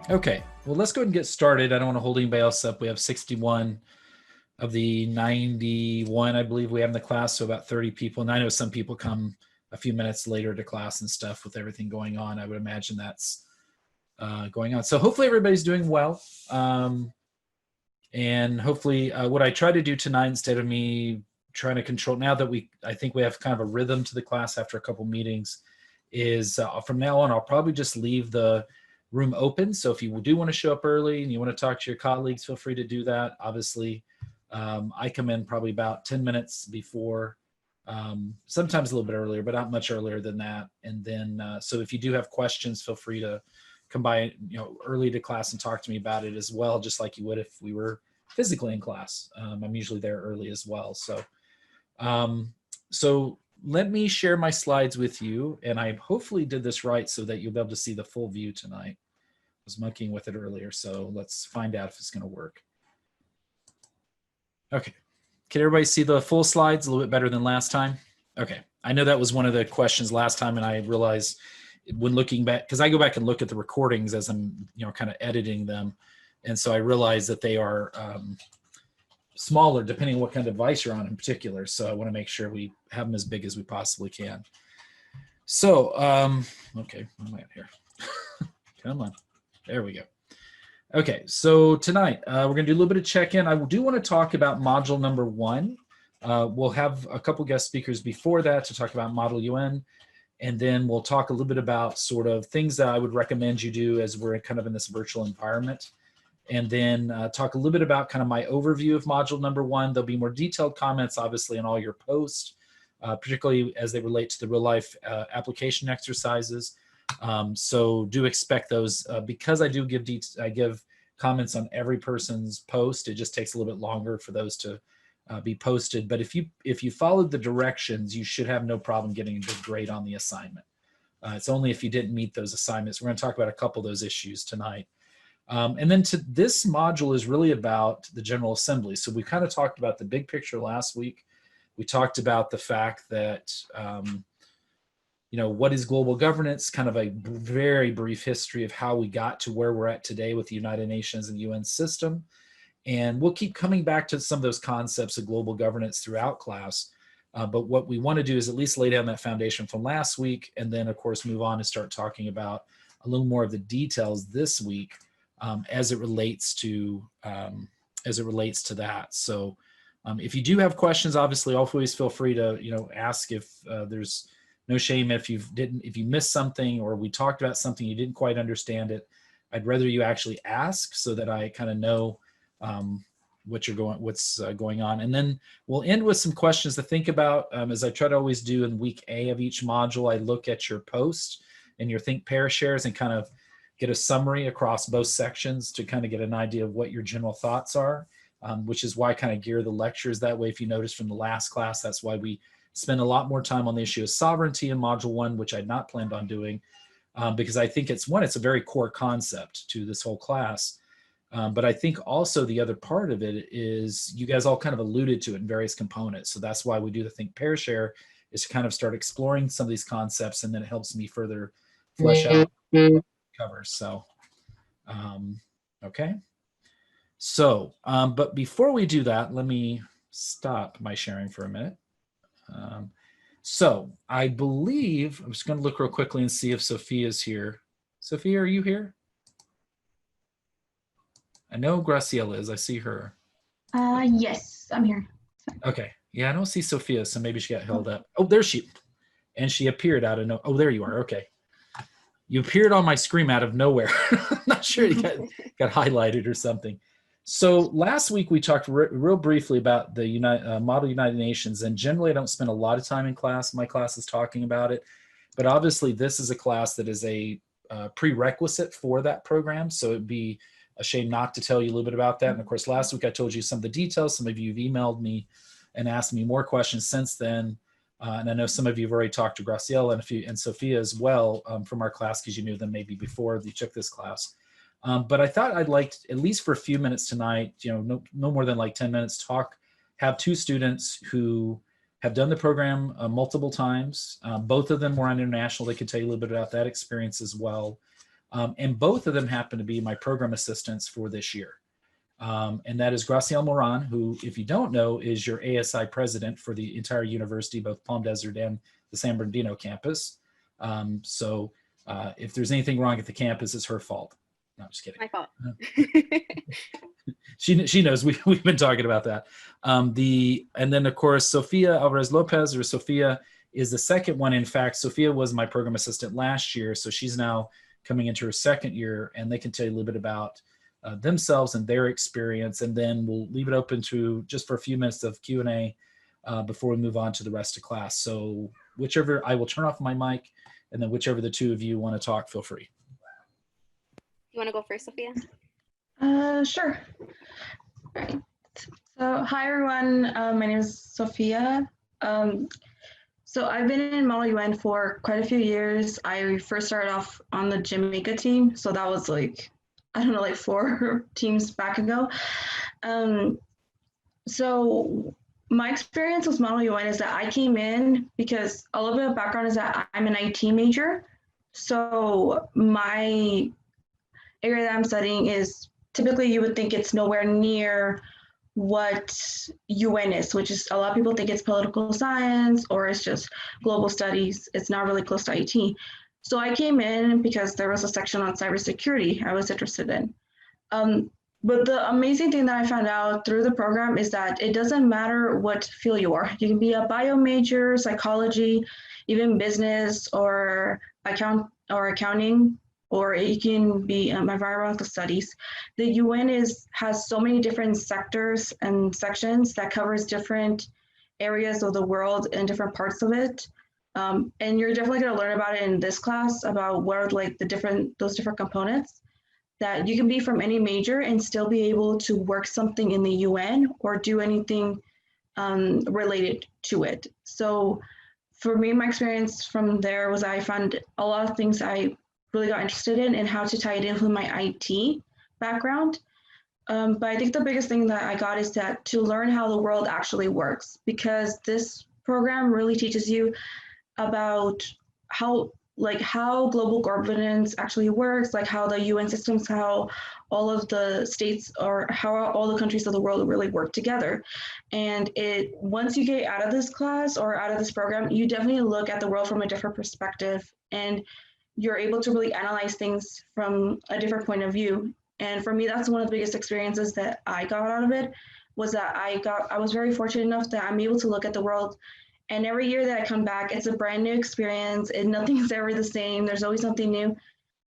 Okay, well, let's go ahead and get started. I don't want to hold anybody else up. We have 61 of the 91, I believe we have in the class, so about 30 people. And I know some people come a few minutes later to class and stuff with everything going on. I would imagine that's going on. So hopefully everybody's doing well. And hopefully what I try to do tonight, instead of me trying to control, now that I think we have kind of a rhythm to the class after a couple meetings, is from now on, I'll probably just leave the room open. So if you do want to show up early and you want to talk to your colleagues, feel free to do that. Obviously, I come in probably about 10 minutes before, sometimes a little bit earlier, but not much earlier than that. And then, so if you do have questions, feel free to come by, early to class and talk to me about it as well, just like you would if we were physically in class. I'm usually there early as well. So let me share my slides with you, and I hopefully did this right so that you'll be able to see the full view tonight. I was monkeying with it earlier, so let's find out if it's going to work. Okay, can everybody see the full slides a little bit better than last time? Okay, I know that was one of the questions last time, and I realized when looking back, because I go back and look at the recordings as I'm kind of editing them, and so I realized that they are smaller depending on what kind of device you're on in particular. So I want to make sure we have them as big as we possibly can. So, okay, where am I at here? Come on, there we go. Okay, so tonight we're going to do a little bit of check-in. I do want to talk about module number 1. We'll have a couple guest speakers before that to talk about Model UN, and then we'll talk a little bit about sort of things that I would recommend you do as we're kind of in this virtual environment. And then talk a little bit about kind of my overview of module number 1. There'll be more detailed comments, obviously, on all your posts, particularly as they relate to the real-life application exercises. So do expect those because I do give comments on every person's post. It just takes a little bit longer for those to be posted. But if you followed the directions, you should have no problem getting a good grade on the assignment. It's only if you didn't meet those assignments. We're going to talk about a couple of those issues tonight. And then this module is really about the General Assembly. So we kind of talked about the big picture last week. We talked about the fact that, what is global governance, kind of a very brief history of how we got to where we're at today with the United Nations and UN system. And we'll keep coming back to some of those concepts of global governance throughout class. But what we want to do is at least lay down that foundation from last week, and then, of course, move on and start talking about a little more of the details this week. As it relates to that. So if you do have questions, obviously always feel free to ask. If there's no shame if you missed something or we talked about something you didn't quite understand it. I'd rather you actually ask so that I kind of know what's going on. And then we'll end with some questions to think about. As I try to always do in week A of each module, I look at your post and your think pair shares and kind of get a summary across both sections to kind of get an idea of what your general thoughts are, which is why I kind of gear the lectures that way. If you notice from the last class, that's why we spend a lot more time on the issue of sovereignty in module 1, which I'd not planned on doing, because I think it's a very core concept to this whole class. But I think also the other part of it is you guys all kind of alluded to it in various components. So that's why we do the think pair share, is to kind of start exploring some of these concepts, and then it helps me further flesh out covers. So, okay. So, but before we do that, let me stop my sharing for a minute. So I believe, I'm just going to look real quickly and see if Sophia's here. Sophia, are you here? I know Graciela is. I see her. Yes, I'm here. Okay. Yeah, I don't see Sophia, so maybe she got held up. Oh, there she, and she appeared out of no. Oh, there you are. Okay. You appeared on my screen out of nowhere. I'm not sure you got highlighted or something. So last week we talked real briefly about the Model United Nations, and generally I don't spend a lot of time in class. My class is talking about it, but obviously this is a class that is a prerequisite for that program, so it'd be a shame not to tell you a little bit about that. And of course, last week I told you some of the details. Some of you have emailed me and asked me more questions since then. And I know some of you have already talked to Graciela and Sophia as well from our class, because you knew them maybe before you took this class. But I thought I'd like, at least for a few minutes tonight, no more than like 10 minutes, have two students who have done the program multiple times. Both of them were on international. They could tell you a little bit about that experience as well. And both of them happen to be my program assistants for this year. And that is Graciela Moran, who, if you don't know, is your ASI president for the entire university, both Palm Desert and the San Bernardino campus. So if there's anything wrong at the campus, it's her fault. No, I'm just kidding. My fault. She knows we've been talking about that. And then of course Sofia Alvarez Lopez, or Sophia, is the second one. In fact, Sophia was my program assistant last year, so she's now coming into her second year, and they can tell you a little bit about themselves and their experience, and then we'll leave it open to just for a few minutes of Q&A before we move on to the rest of class. So whichever, I will turn off my mic, and then whichever the two of you want to talk, feel free. You want to go first, Sophia? Sure. All right. So hi everyone, my name is Sophia. So I've been in Model UN for quite a few years. I first started off on the Jamaica team, so that was like, I don't know, like 4 teams back ago. So my experience with Model UN is that I came in because a little bit of background is that I'm an IT major. So my area that I'm studying is typically you would think it's nowhere near what UN is, which is a lot of people think it's political science or it's just global studies. It's not really close to IT. So I came in because there was a section on cybersecurity I was interested in. But the amazing thing that I found out through the program is that it doesn't matter what field you are. You can be a bio major, psychology, even business or accounting, or it can be environmental studies. The UN has so many different sectors and sections that covers different areas of the world and different parts of it. And you're definitely going to learn about it in this class, about what are like those different components, that you can be from any major and still be able to work something in the UN or do anything related to it. So for me, my experience from there was I found a lot of things I really got interested in and how to tie it in with my IT background. But I think the biggest thing that I got is that to learn how the world actually works, because this program really teaches you about how global governance actually works, like how the UN systems, how all of the states or how all the countries of the world really work together. And once you get out of this class or out of this program, you definitely look at the world from a different perspective, and you're able to really analyze things from a different point of view. And for me, that's one of the biggest experiences that I got out of it, was that I was very fortunate enough that I'm able to look at the world. And every year that I come back, it's a brand new experience, and nothing's ever the same. There's always something new.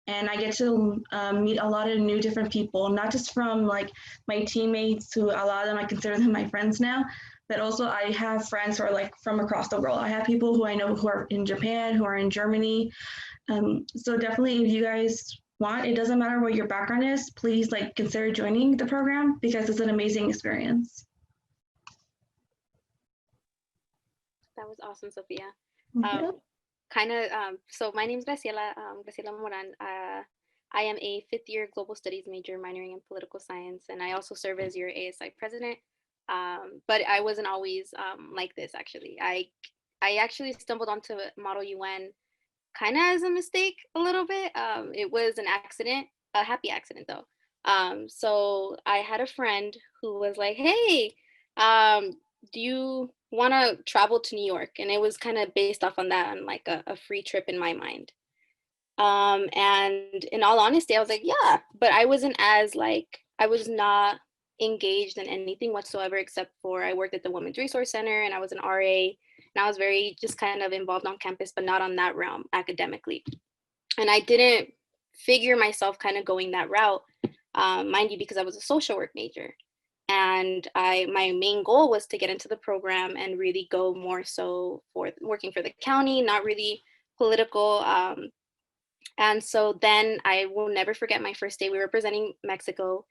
And I get to meet a lot of new different people, not just from like my teammates, who a lot of them I consider them my friends now, but also I have friends who are like from across the world. I have people who I know who are in Japan, who are in Germany. So definitely, if you guys want, it doesn't matter what your background is, please like consider joining the program, because it's an amazing experience. That was awesome, Sophia. Yeah. So my name is Graciela Moran. I am a 5th year global studies major, minoring in political science, and I also serve as your ASI president. But I wasn't always like this, actually. I actually stumbled onto Model UN kind of as a mistake a little bit. It was an accident, a happy accident though. So I had a friend who was like, hey, do you want to travel to New York? And it was kind of based off on that, on like a free trip in my mind. And in all honesty, I was like, yeah, but I wasn't I was not engaged in anything whatsoever, except for I worked at the Women's Resource Center and I was an RA, and I was very just kind of involved on campus, but not on that realm academically. And I didn't figure myself kind of going that route, mind you, because I was a social work major. And my main goal was to get into the program and really go more so for working for the county, not really political. And so then I will never forget my first day. We were representing Mexico.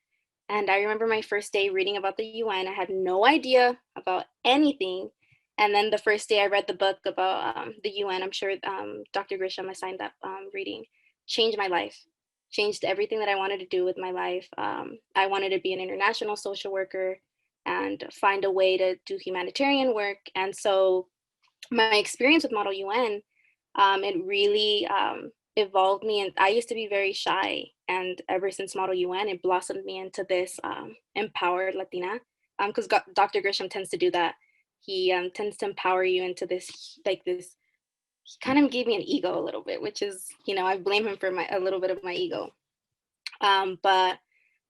And I remember my first day reading about the UN. I had no idea about anything. And then the first day I read the book about the UN, I'm sure Dr. Grisham assigned that reading, changed my life, changed everything that I wanted to do with my life. I wanted to be an international social worker and find a way to do humanitarian work. And so my experience with Model UN, it really evolved me. And I used to be very shy, and ever since Model UN, it blossomed me into this empowered Latina. Because Dr. Grisham tends to do that. He tends to empower you into this, like this. He kind of gave me an ego a little bit, which is, you know, I blame him for a little bit of my ego. But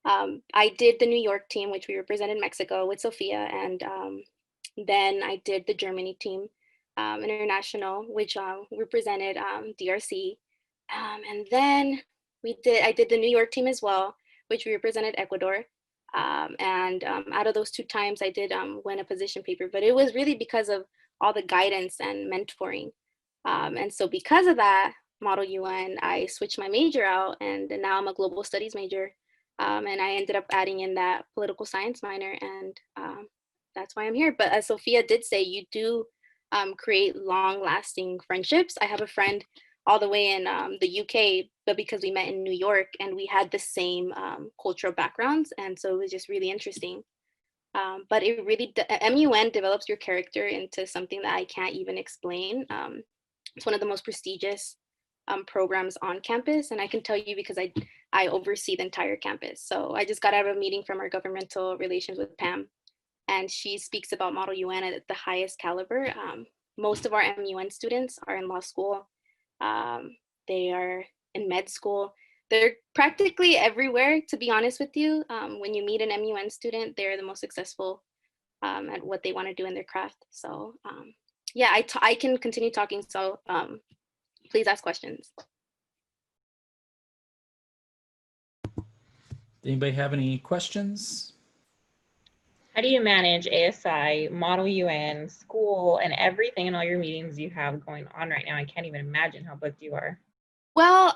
I did the New York team, which we represented Mexico with Sophia, and then I did the Germany team, international, which represented DRC, and then I did the New York team as well, which we represented Ecuador. And out of those 2 times, I did win a position paper, but it was really because of all the guidance and mentoring. And so because of that, Model UN, I switched my major out, and now I'm a global studies major. And I ended up adding in that political science minor, and that's why I'm here. But as Sophia did say, you do create long-lasting friendships. I have a friend all the way in the UK, but because we met in New York and we had the same cultural backgrounds, and so it was just really interesting. But it really, MUN develops your character into something that I can't even explain. It's one of the most prestigious programs on campus, and I can tell you because I oversee the entire campus. So I just got out of a meeting from our governmental relations with Pam, and she speaks about Model UN at the highest caliber. Most of our MUN students are in law school. They are in med school. They're practically everywhere, to be honest with you. When you meet an MUN student, they're the most successful at what they want to do in their craft. So yeah, I can continue talking. So please ask questions. Anybody have any questions? How do you manage ASI, Model UN, school, and everything in all your meetings you have going on right now? I can't even imagine how booked you are. Well,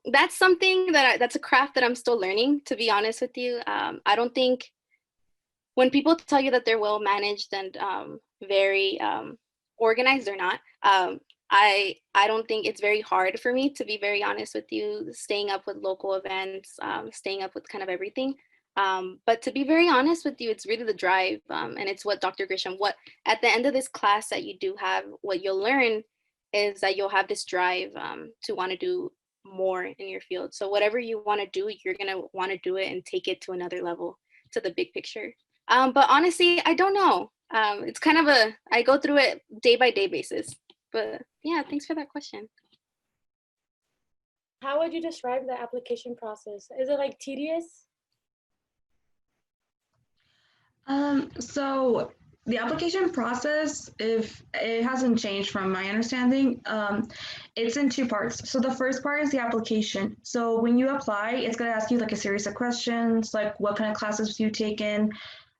that's something that's a craft that I'm still learning, to be honest with you. I don't think when people tell you that they're well managed and very organized, they're not. I don't think it's very hard for me, to be very honest with you, staying up with local events, staying up with kind of everything. But to be very honest with you, it's really the drive, and it's what Dr. Grisham, at the end of this class that you do have, what you'll learn is that you'll have this drive to want to do more in your field. So whatever you want to do, you're going to want to do it and take it to another level, to the big picture. But honestly, I don't know. It's kind of I go through it day by day basis. But yeah, thanks for that question. How would you describe the application process? Is it like tedious? So the application process, if it hasn't changed from my understanding, it's in 2 parts. So the first part is the application. So when you apply, it's going to ask you like a series of questions, like what kind of classes have you taken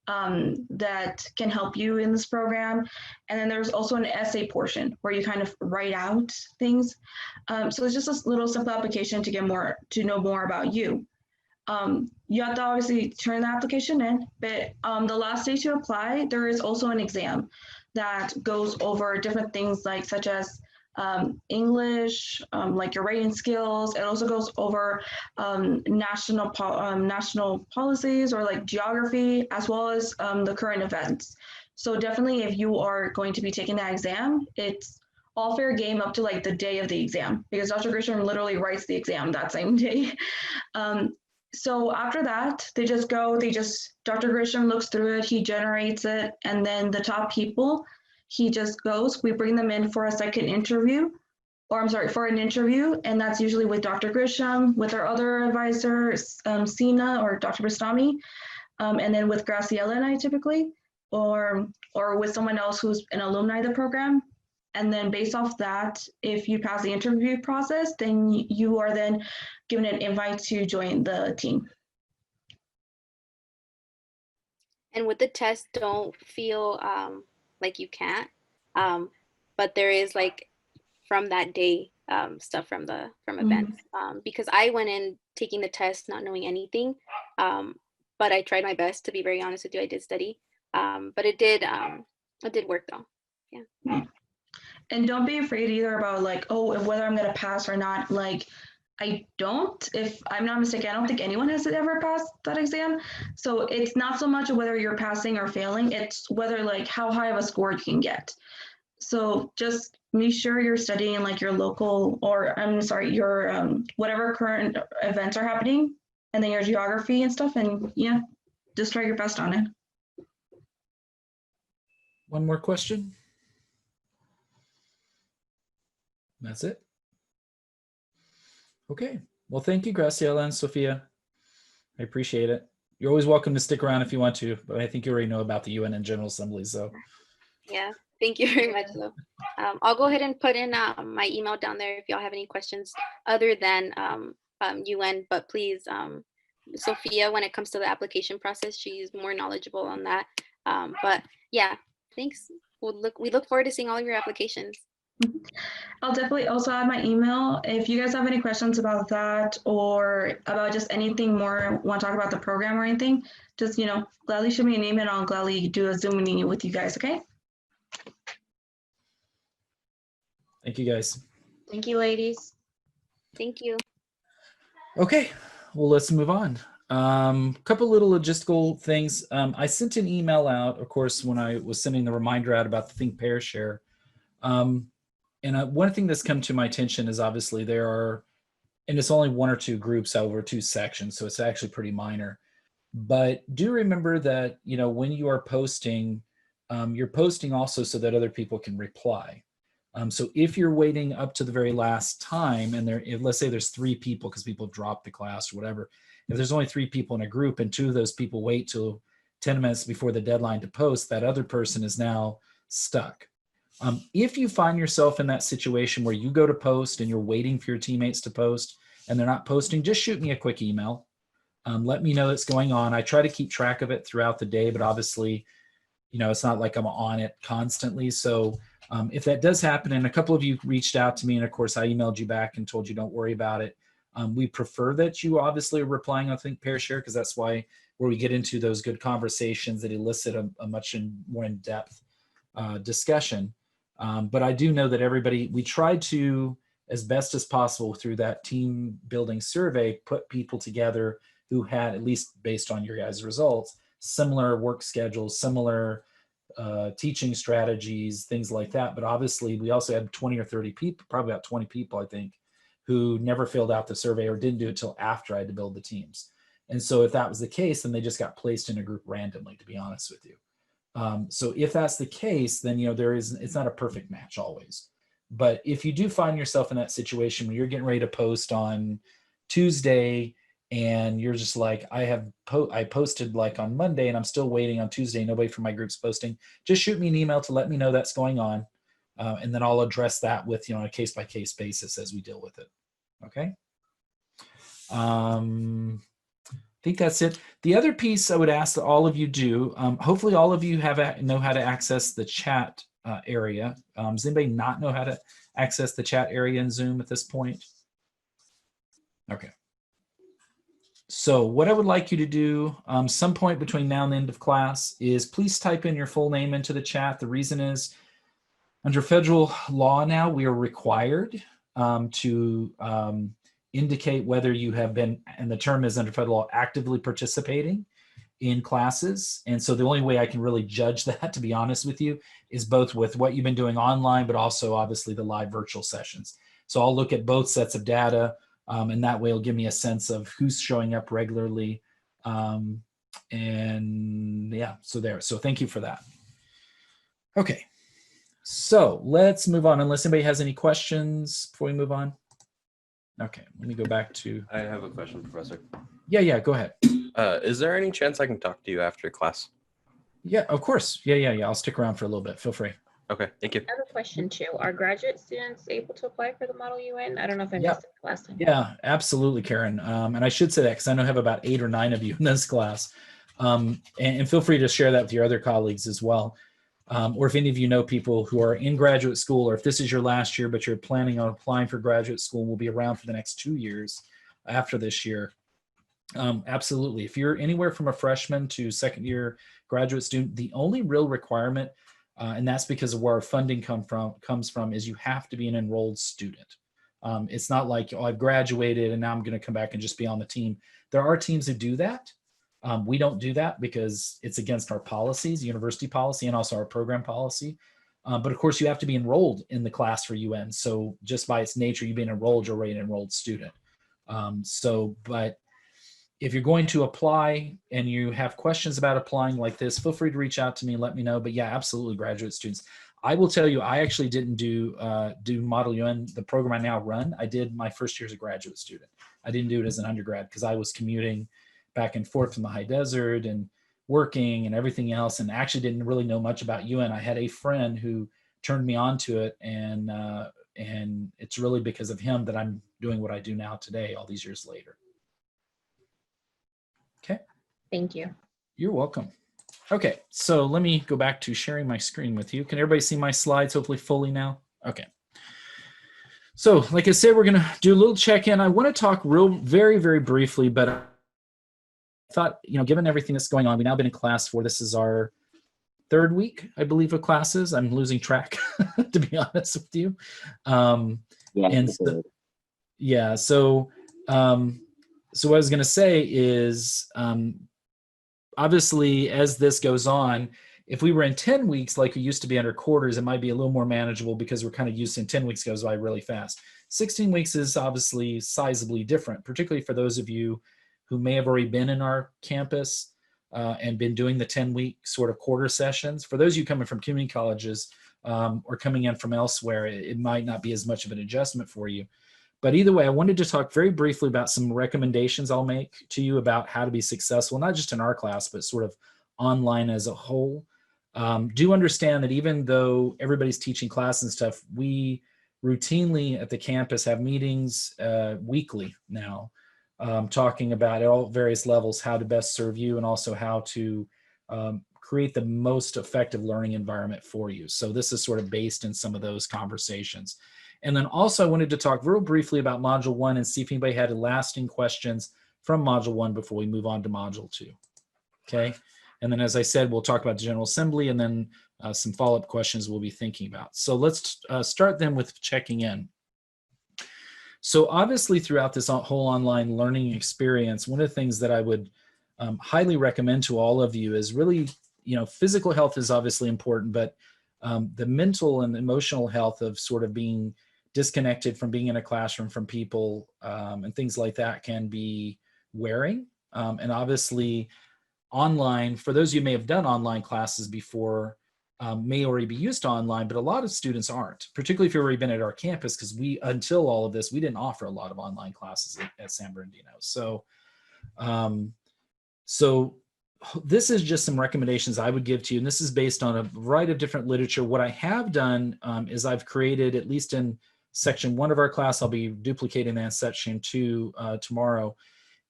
that can help you in this program. And then there's also an essay portion where you kind of write out things. So it's just a little simple application to know more about you. You have to obviously turn the application in, but the last day to apply, there is also an exam that goes over different things such as English, like your writing skills. It also goes over national policies or like geography, as well as the current events. So definitely, if you are going to be taking that exam, it's all fair game up to like the day of the exam, because Dr. Grisham literally writes the exam that same day. So after that, Dr. Grisham looks through it, he generates it, and then the top people, he just goes, we bring them in for a second interview, for an interview, and that's usually with Dr. Grisham, with our other advisor, Sina or Dr. Bastami, and then with Graciela and I typically, or with someone else who's an alumni of the program. And then based off that, if you pass the interview process, then you are then given an invite to join the team. And with the test, don't feel like you can't. But there is like from that day stuff from events. Because I went in taking the test not knowing anything. But I tried my best, to be very honest with you. I did study. But it did work though. Yeah. And don't be afraid either about like, whether I'm gonna pass or not. Like, if I'm not mistaken, I don't think anyone has ever passed that exam. So it's not so much whether you're passing or failing, it's whether like how high of a score you can get. So just make sure you're studying like your local, or I'm sorry, your whatever current events are happening, and then your geography and stuff, and yeah, just try your best on it. One more question. That's it. Okay. Well, thank you, Graciela and Sophia. I appreciate it. You're always welcome to stick around if you want to, but I think you already know about the UN and General Assembly, so. Yeah, thank you very much. So I'll go ahead and put in my email down there if y'all have any questions other than UN, but please, Sophia, when it comes to the application process, she's more knowledgeable on that. But yeah, thanks. We look forward to seeing all of your applications. I'll definitely also add my email. If you guys have any questions about that or about just anything more, want to talk about the program or anything, just, gladly shoot me an email and I'll gladly do a Zoom meeting with you guys, okay? Thank you, guys. Thank you, ladies. Thank you. Okay, well, let's move on. Couple little logistical things. I sent an email out, of course, when I was sending the reminder out about the Think Pair Share. And one thing that's come to my attention is obviously there are, and it's only one or two groups over two sections, so it's actually pretty minor. But do remember that, when you are posting, you're posting also so that other people can reply. So if you're waiting up to the very last time, and let's say there's 3 people because people dropped the class or whatever, if there's only 3 people in a group and 2 of those people wait till 10 minutes before the deadline to post, that other person is now stuck. If you find yourself in that situation where you go to post and you're waiting for your teammates to post and they're not posting, just shoot me a quick email. Let me know what's going on. I try to keep track of it throughout the day, but obviously, it's not like I'm on it constantly. So if that does happen, and a couple of you reached out to me, and of course I emailed you back and told you don't worry about it. We prefer that you obviously are replying on Think Pair Share, because that's where we get into those good conversations that elicit a much more in-depth discussion. But I do know that we tried to, as best as possible through that team building survey, put people together who had, at least based on your guys' results, similar work schedules, similar teaching strategies, things like that. But obviously we also had 20 or 30 people, probably about 20 people, I think, who never filled out the survey or didn't do it till after I had to build the teams. And so if that was the case, then they just got placed in a group randomly, to be honest with you. So if that's the case, then, it's not a perfect match always. But if you do find yourself in that situation where you're getting ready to post on Tuesday and you're just like, I posted like on Monday and I'm still waiting on Tuesday, nobody from my group's posting, just shoot me an email to let me know that's going on. And then I'll address that with, a case-by-case basis as we deal with it. Okay. I think that's it. The other piece I would ask that all of you do, hopefully all of you know how to access the chat area. Does anybody not know how to access the chat area in Zoom at this point? Okay. So what I would like you to do some point between now and the end of class is please type in your full name into the chat. The reason is under federal law now, we are required to indicate whether you have been, and the term is under federal law, actively participating in classes. And so the only way I can really judge that, to be honest with you, is both with what you've been doing online, but also obviously the live virtual sessions. So I'll look at both sets of data, and that way it'll give me a sense of who's showing up regularly. And yeah, so thank you for that. Okay, so let's move on, unless anybody has any questions before we move on. Okay, let me go back to. I have a question, Professor. Yeah, go ahead. Is there any chance I can talk to you after class? Yeah, of course. Yeah. I'll stick around for a little bit. Feel free. Okay, thank you. I have a question too. Are graduate students able to apply for the Model UN? I don't know if I missed it last time. Yeah, absolutely, Karen. And I should say that because I know I have about 8 or 9 of you in this class. And feel free to share that with your other colleagues as well. Or if any of you know people who are in graduate school, or if this is your last year, but you're planning on applying for graduate school, will be around for the next 2 years after this year. Absolutely. If you're anywhere from a freshman to second year graduate student, the only real requirement, and that's because of where our funding comes from, is you have to be an enrolled student. It's not like, I've graduated and now I'm going to come back and just be on the team. There are teams who do that. We don't do that because it's against our policies, university policy, and also our program policy. But of course, you have to be enrolled in the class for UN. So just by its nature, you being enrolled, you're already an enrolled student. But if you're going to apply and you have questions about applying like this, feel free to reach out to me and let me know. But yeah, absolutely, graduate students. I will tell you, I actually didn't do Model UN, the program I now run. I did my first year as a graduate student. I didn't do it as an undergrad because I was commuting back and forth from the high desert and working and everything else, and actually didn't really know much about UN. I had a friend who turned me on to it, and it's really because of him that I'm doing what I do now today, all these years later. Okay. Thank you. You're welcome. Okay, so let me go back to sharing my screen with you. Can everybody see my slides hopefully fully now? Okay. So like I said, we're going to do a little check-in. I want to talk very, very briefly, but I thought, given everything that's going on, we've now been in class for, this is our 3rd week, I believe, of classes. I'm losing track, to be honest with you. So what I was going to say is, obviously, as this goes on, if we were in 10 weeks, like we used to be under quarters, it might be a little more manageable because we're kind of used to 10 weeks goes by really fast. 16 weeks is obviously sizably different, particularly for those of you who may have already been in our campus and been doing the 10-week sort of quarter sessions. For those of you coming from community colleges or coming in from elsewhere, it might not be as much of an adjustment for you. But either way, I wanted to talk very briefly about some recommendations I'll make to you about how to be successful, not just in our class, but sort of online as a whole. Do understand that even though everybody's teaching class and stuff, we routinely at the campus have meetings weekly now, talking about at all various levels how to best serve you and also how to create the most effective learning environment for you. So this is sort of based in some of those conversations. And then also I wanted to talk real briefly about Module 1 and see if anybody had lasting questions from Module 1 before we move on to Module 2. Okay. And then, as I said, we'll talk about the General Assembly and then some follow-up questions we'll be thinking about. So let's start then with checking in. So obviously throughout this whole online learning experience, one of the things that I would highly recommend to all of you is really, physical health is obviously important, but the mental and emotional health of sort of being disconnected from being in a classroom from people and things like that can be wearing. And obviously online, for those of you who may have done online classes before, may already be used to online, but a lot of students aren't, particularly if you've already been at our campus, because until all of this, we didn't offer a lot of online classes at San Bernardino. So, this is just some recommendations I would give to you, and this is based on a variety of different literature. What I have done is I've created, at least in section 1 of our class, I'll be duplicating that in section 2 tomorrow,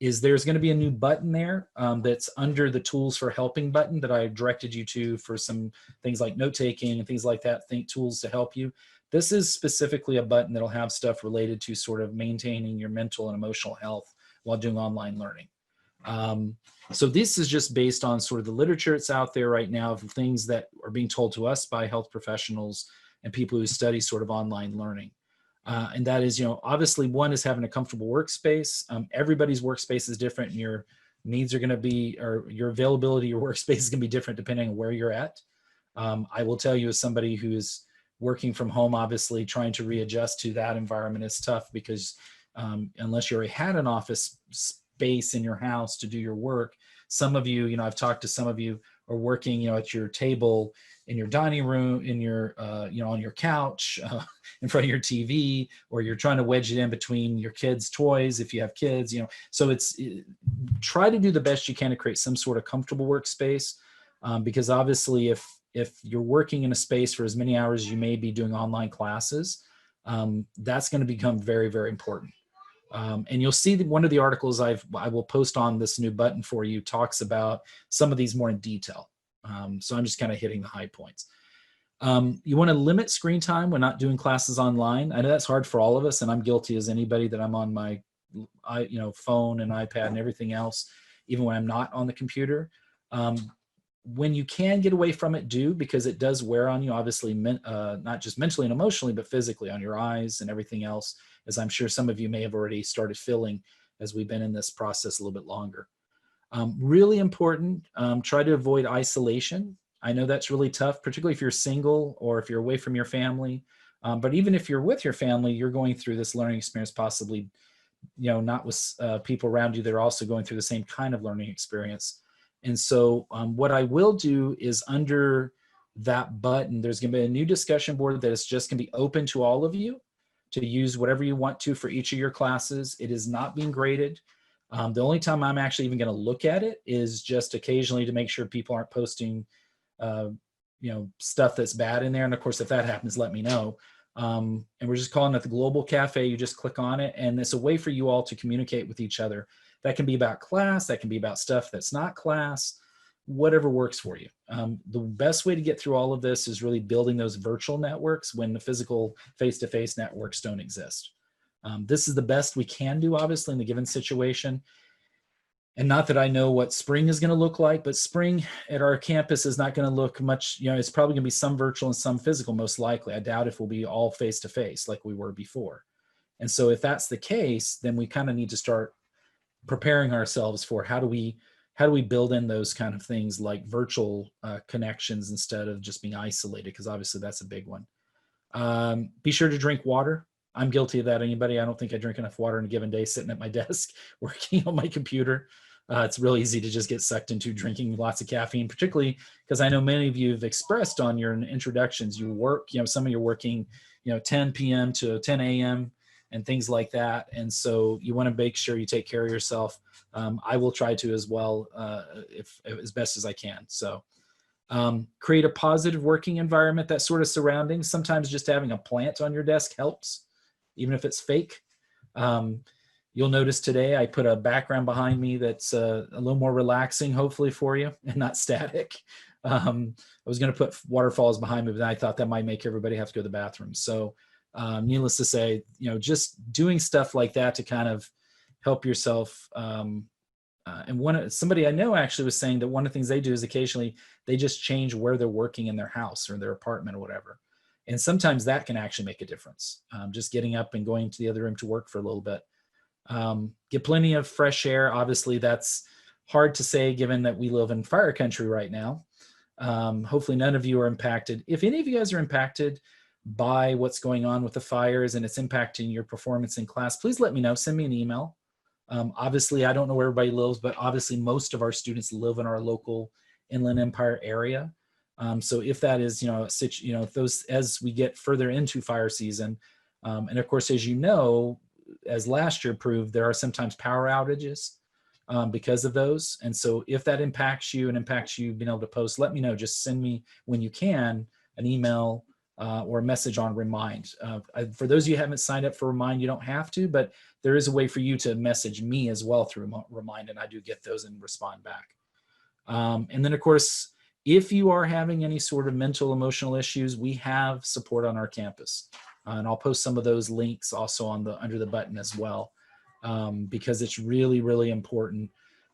is there's going to be a new button there that's under the tools for helping button that I directed you to for some things like note-taking and things like that, tools to help you. This is specifically a button that'll have stuff related to sort of maintaining your mental and emotional health while doing online learning. So this is just based on sort of the literature that's out there right now of things that are being told to us by health professionals and people who study sort of online learning. And that is, obviously one is having a comfortable workspace. Everybody's workspace is different, and your needs are going to be, or your availability, your workspace is going to be different depending on where you're at. I will tell you, as somebody who is working from home, obviously trying to readjust to that environment is tough because unless you already had an office space in your house to do your work, some of you, I've talked to some of you are working, at your table in your dining room, in your, on your couch, in front of your TV, or you're trying to wedge it in between your kids' toys if you have kids, So try to do the best you can to create some sort of comfortable workspace, because obviously if you're working in a space for as many hours as you may be doing online classes, that's going to become very, very important. And you'll see that one of the articles I will post on this new button for you talks about some of these more in detail. So I'm just kind of hitting the high points. You want to limit screen time when not doing classes online. I know that's hard for all of us, and I'm guilty as anybody that I'm on my phone and iPad and everything else, even when I'm not on the computer. When you can get away from it, do, because it does wear on you, obviously, not just mentally and emotionally, but physically on your eyes and everything else, as I'm sure some of you may have already started feeling as we've been in this process a little bit longer. Really important, try to avoid isolation. I know that's really tough, particularly if you're single or if you're away from your family. But even if you're with your family, you're going through this learning experience, possibly, not with people around you that are also going through the same kind of learning experience. And so what I will do is under that button, there's going to be a new discussion board that is just going to be open to all of you to use whatever you want to for each of your classes. It is not being graded. The only time I'm actually even going to look at it is just occasionally to make sure people aren't posting, stuff that's bad in there. And of course, if that happens, let me know. And we're just calling it the Global Cafe. You just click on it, and it's a way for you all to communicate with each other. That can be about class, that can be about stuff that's not class, whatever works for you. The best way to get through all of this is really building those virtual networks when the physical face-to-face networks don't exist. This is the best we can do, obviously, in the given situation. And not that I know what spring is going to look like, but spring at our campus is not going to look much, it's probably going to be some virtual and some physical, most likely. I doubt if we'll be all face-to-face like we were before. And so if that's the case, then we kind of need to start preparing ourselves for how do we build in those kind of things like virtual connections instead of just being isolated, because obviously that's a big one. Be sure to drink water. I'm guilty of that. Anybody? I don't think I drink enough water in a given day sitting at my desk working on my computer. It's real easy to just get sucked into drinking lots of caffeine, particularly because I know many of you have expressed on your introductions, you work, some of you are working, 10 p.m. to 10 a.m. and things like that. And so you want to make sure you take care of yourself. I will try to as well, if as best as I can. So create a positive working environment, that sort of surroundings. Sometimes just having a plant on your desk helps, even if it's fake. You'll notice today I put a background behind me that's a little more relaxing, hopefully for you, and not static. I was going to put waterfalls behind me, but I thought that might make everybody have to go to the bathroom. So needless to say, just doing stuff like that to kind of help yourself. And somebody I know actually was saying that one of the things they do is occasionally they just change where they're working in their house or their apartment or whatever. And sometimes that can actually make a difference. Just getting up and going to the other room to work for a little bit. Get plenty of fresh air. Obviously, that's hard to say given that we live in fire country right now. Hopefully none of you are impacted. If any of you guys are impacted by what's going on with the fires and it's impacting your performance in class, please let me know. Send me an email. Obviously, I don't know where everybody lives, but obviously most of our students live in our local Inland Empire area. So if that is, if those, as we get further into fire season, and of course, as you know, as last year proved, there are sometimes power outages because of those. And so if that impacts you and impacts you being able to post, let me know. Just send me, when you can, an email or a message on Remind. For those of you who haven't signed up for Remind, you don't have to, but there is a way for you to message me as well through Remind, and I do get those and respond back. And then, of course, if you are having any sort of mental, emotional issues, we have support on our campus. And I'll post some of those links also on under the button as well, because it's really, really important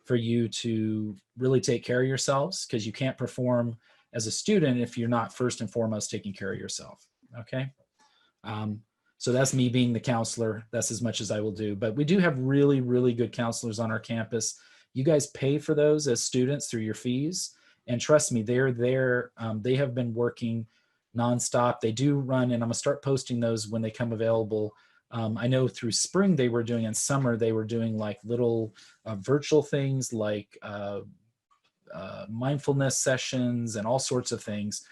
for you to really take care of yourselves, because you can't perform as a student if you're not first and foremost taking care of yourself. Okay. So that's me being the counselor. That's as much as I will do. But we do have really, really good counselors on our campus. You guys pay for those as students through your fees. And trust me, they're there. They have been working nonstop. They do run, and I'm gonna start posting those when they come available. I know through spring they were doing, and summer they were doing like little virtual things like mindfulness sessions and all sorts of things,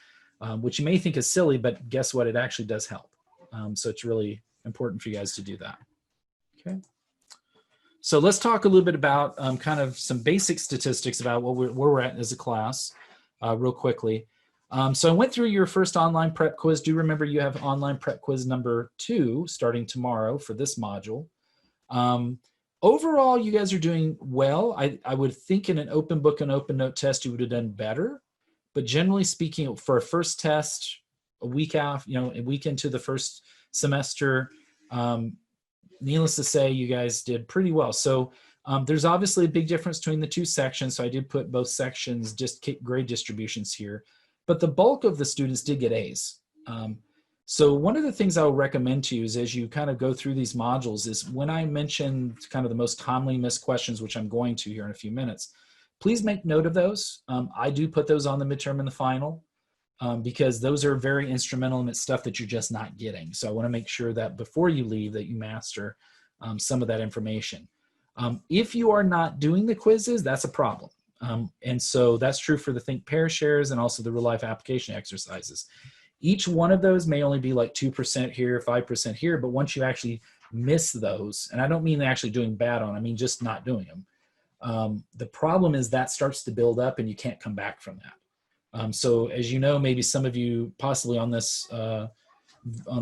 which you may think is silly, but guess what? It actually does help. So it's really important for you guys to do that. Okay. So let's talk a little bit about kind of some basic statistics about where we're at as a class real quickly. So I went through your first online prep quiz. Do remember you have online prep quiz number 2 starting tomorrow for this module. Overall, you guys are doing well. I would think in an open book and open note test, you would have done better. But generally speaking, for a first test, a week into the first semester, needless to say, you guys did pretty well. So there's obviously a big difference between the two sections. So I did put both sections, just grade distributions here. But the bulk of the students did get A's. So one of the things I will recommend to you is, as you kind of go through these modules, is when I mention kind of the most commonly missed questions, which I'm going to here in a few minutes, please make note of those. I do put those on the midterm and the final because those are very instrumental and it's stuff that you're just not getting. So I want to make sure that before you leave that you master some of that information. If you are not doing the quizzes, that's a problem. And so that's true for the Think Pair shares and also the real life application exercises. Each one of those may only be like 2% here, 5% here, but once you actually miss those, and I don't mean actually doing bad on, I mean just not doing them. The problem is that starts to build up and you can't come back from that. So as you know, maybe some of you possibly on this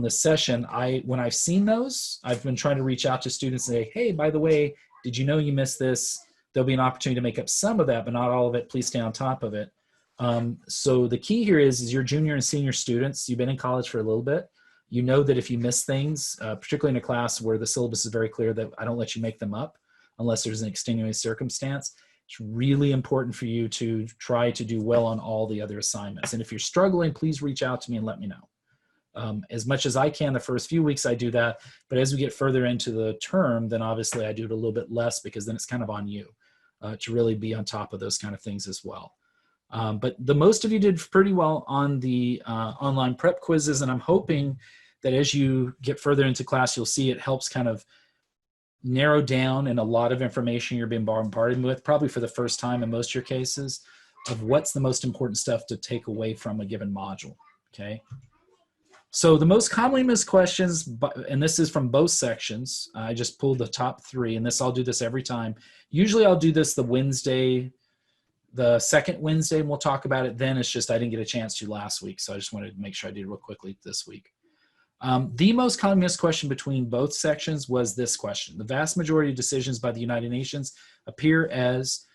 session, when I've seen those, I've been trying to reach out to students and say, hey, by the way, did you know you missed this? There'll be an opportunity to make up some of that, but not all of it. Please stay on top of it. So the key here is your junior and senior students. You've been in college for a little bit. You know that if you miss things, particularly in a class where the syllabus is very clear that I don't let you make them up unless there's an extenuating circumstance, it's really important for you to try to do well on all the other assignments. And if you're struggling, please reach out to me and let me know. As much as I can the first few weeks, I do that. But as we get further into the term, then obviously I do it a little bit less because then it's kind of on you to really be on top of those kind of things as well. But the most of you did pretty well on the online prep quizzes, and I'm hoping that as you get further into class, you'll see it helps kind of narrow down in a lot of information you're being bombarded with, probably for the first time in most of your cases, of what's the most important stuff to take away from a given module, okay? So the most commonly missed questions, and this is from both sections, I just pulled the top 3, and I'll do this every time. Usually I'll do this the second Wednesday, and we'll talk about it then. It's just I didn't get a chance to last week, so I just wanted to make sure I did it real quickly this week. The most common missed question between both sections was this question. The vast majority of decisions by the United Nations appear as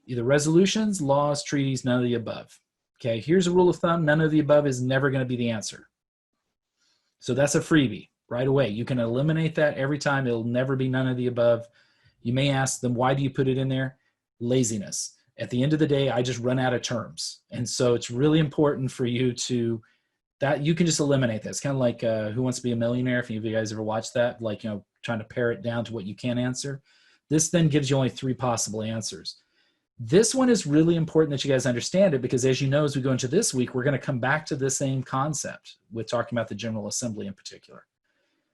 either resolutions, laws, treaties, none of the above. Okay, here's a rule of thumb. None of the above is never going to be the answer. So that's a freebie right away. You can eliminate that every time. It'll never be none of the above. You may ask them, why do you put it in there? Laziness. At the end of the day, I just run out of terms. And so it's really important for you that you can just eliminate that. It's kind of like Who Wants to Be a Millionaire, if any of you guys ever watched that, like, trying to pare it down to what you can answer. This then gives you only 3 possible answers. This one is really important that you guys understand it because as you know, as we go into this week, we're going to come back to the same concept with talking about the General Assembly in particular.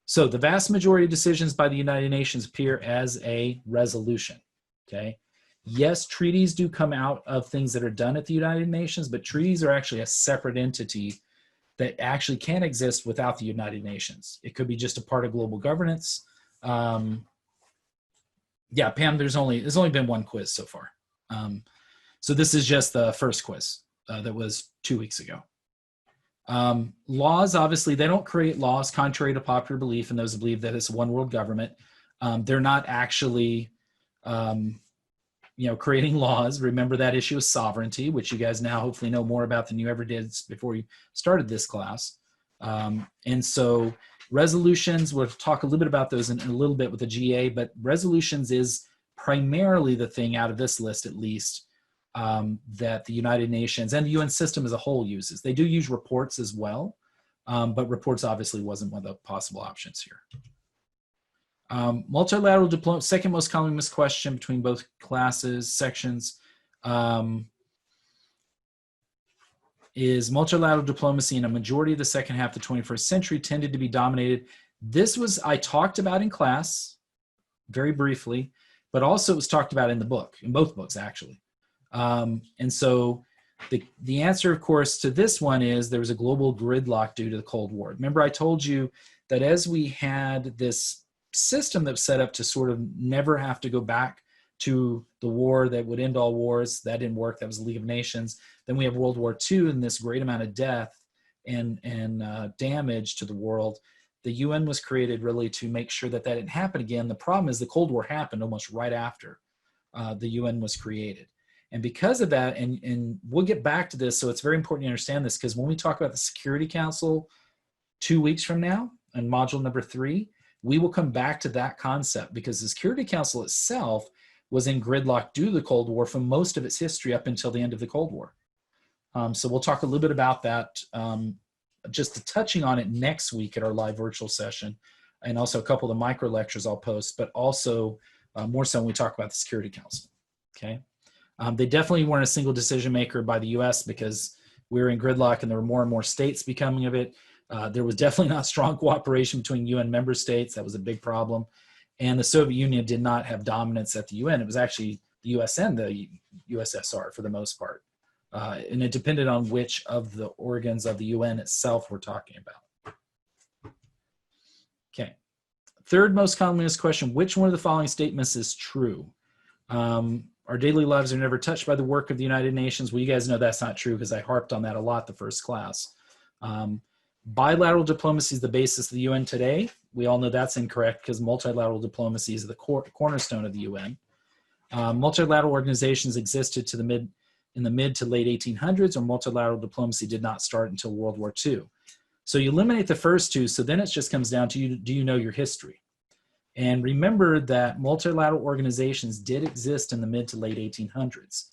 So the vast majority of decisions by the United Nations appear as a resolution, okay? Yes, treaties do come out of things that are done at the United Nations, but treaties are actually a separate entity that actually can exist without the United Nations. It could be just a part of global governance. Yeah, Pam, there's only been one quiz so far. So this is just the first quiz that was 2 weeks ago. Laws, obviously, they don't create laws contrary to popular belief and those who believe that it's a one world government. They're not actually creating laws. Remember that issue of sovereignty, which you guys now hopefully know more about than you ever did before you started this class. And so resolutions, we'll talk a little bit about those in a little bit with the GA, but resolutions is primarily the thing out of this list, at least, that the United Nations and the UN system as a whole uses. They do use reports as well, but reports obviously wasn't one of the possible options here. Multilateral diplomacy, second most commonly missed question between both sections, is multilateral diplomacy in a majority of the second half of the 21st century tended to be dominated. I talked about in class very briefly, but also it was talked about in the book, in both books actually. And so the answer, of course, to this one is there was a global gridlock due to the Cold War. Remember I told you that as we had this system that was set up to sort of never have to go back to the war that would end all wars. That didn't work. That was the League of Nations. Then we have World War II and this great amount of death and damage to the world. The UN was created really to make sure that didn't happen again. The problem is the Cold War happened almost right after the UN was created. And because of that, and we'll get back to this, so it's very important to understand this, because when we talk about the Security Council 2 weeks from now, in module number 3, we will come back to that concept because the Security Council itself was in gridlock due to the Cold War for most of its history up until the end of the Cold War. So we'll talk a little bit about that, just touching on it next week at our live virtual session, and also a couple of the micro lectures I'll post, but also more so when we talk about the Security Council, okay? They definitely weren't a single decision maker by the US because we were in gridlock and there were more and more states becoming of it. There was definitely not strong cooperation between UN member states. That was a big problem. And the Soviet Union did not have dominance at the UN. It was actually the US and the USSR for the most part. And it depended on which of the organs of the UN itself we're talking about. Okay. Third most commonly asked question, which one of the following statements is true? Our daily lives are never touched by the work of the United Nations. Well, you guys know that's not true because I harped on that a lot the first class. Bilateral diplomacy is the basis of the UN today. We all know that's incorrect because multilateral diplomacy is the cornerstone of the UN. Multilateral organizations existed in the mid to late 1800s, or multilateral diplomacy did not start until World War II. So you eliminate the first two, so then it just comes down to do you know your history? And remember that multilateral organizations did exist in the mid to late 1800s.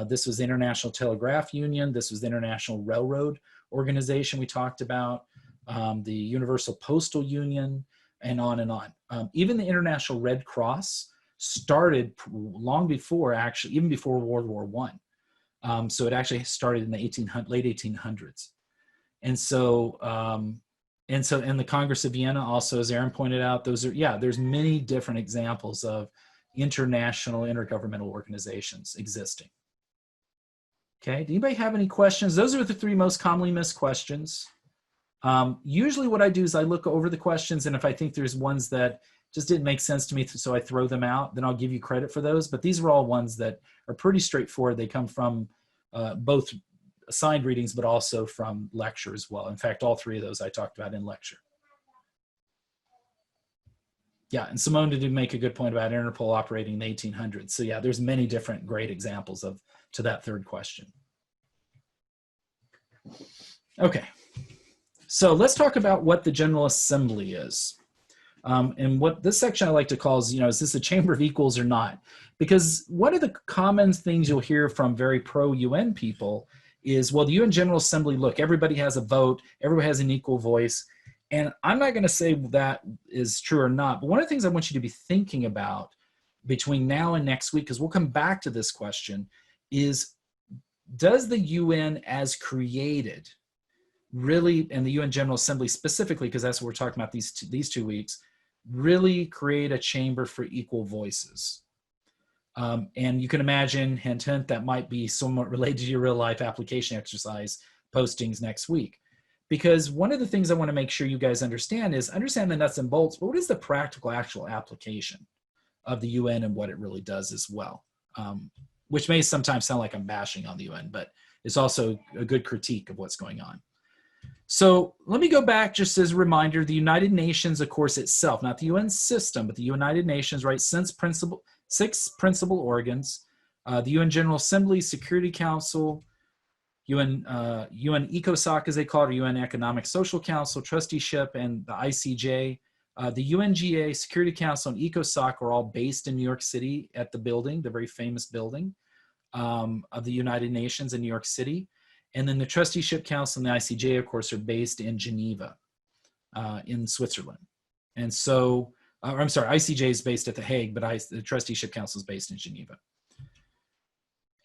This was the International Telegraph Union. This was the International Railroad Organization we talked about, the Universal Postal Union, and on and on. Even the International Red Cross started long before, actually, even before World War I. So it actually started in the late 1800s. And so, and the Congress of Vienna also, as Aaron pointed out, there's many different examples of international intergovernmental organizations existing. Okay, do anybody have any questions? Those are the three most commonly missed questions. Usually what I do is I look over the questions, and if I think there's ones that just didn't make sense to me, so I throw them out, then I'll give you credit for those. But these are all ones that are pretty straightforward. They come from both assigned readings, but also from lecture as well. In fact, all three of those I talked about in lecture. Yeah, and Simone did make a good point about Interpol operating in the 1800s. So yeah, there's many different great examples to that third question. Okay, so let's talk about what the General Assembly is. And what this section I like to call is this a chamber of equals or not? Because one of the common things you'll hear from very pro-UN people is, well, the UN General Assembly, look, everybody has a vote, everybody has an equal voice. And I'm not going to say that is true or not, but one of the things I want you to be thinking about between now and next week, because we'll come back to this question, is does the UN as created really, and the UN General Assembly specifically, because that's what we're talking about these 2 weeks, really create a chamber for equal voices? And you can imagine, hint, hint, that might be somewhat related to your real life application exercise postings next week. Because one of the things I want to make sure you guys understand the nuts and bolts, but what is the practical actual application of the UN and what it really does as well? Which may sometimes sound like I'm bashing on the UN, but it's also a good critique of what's going on. So let me go back just as a reminder, the United Nations, of course, itself, not the UN system, but the United Nations, right? Six principal organs, the UN General Assembly, Security Council, UN ECOSOC, as they call it, or UN Economic Social Council, Trusteeship, and the ICJ. The UNGA, Security Council, and ECOSOC are all based in New York City at the building, the very famous building of the United Nations in New York City. And then the Trusteeship Council and the ICJ, of course, are based in Geneva, in Switzerland. And so, I'm sorry, ICJ is based at The Hague, but the Trusteeship Council is based in Geneva.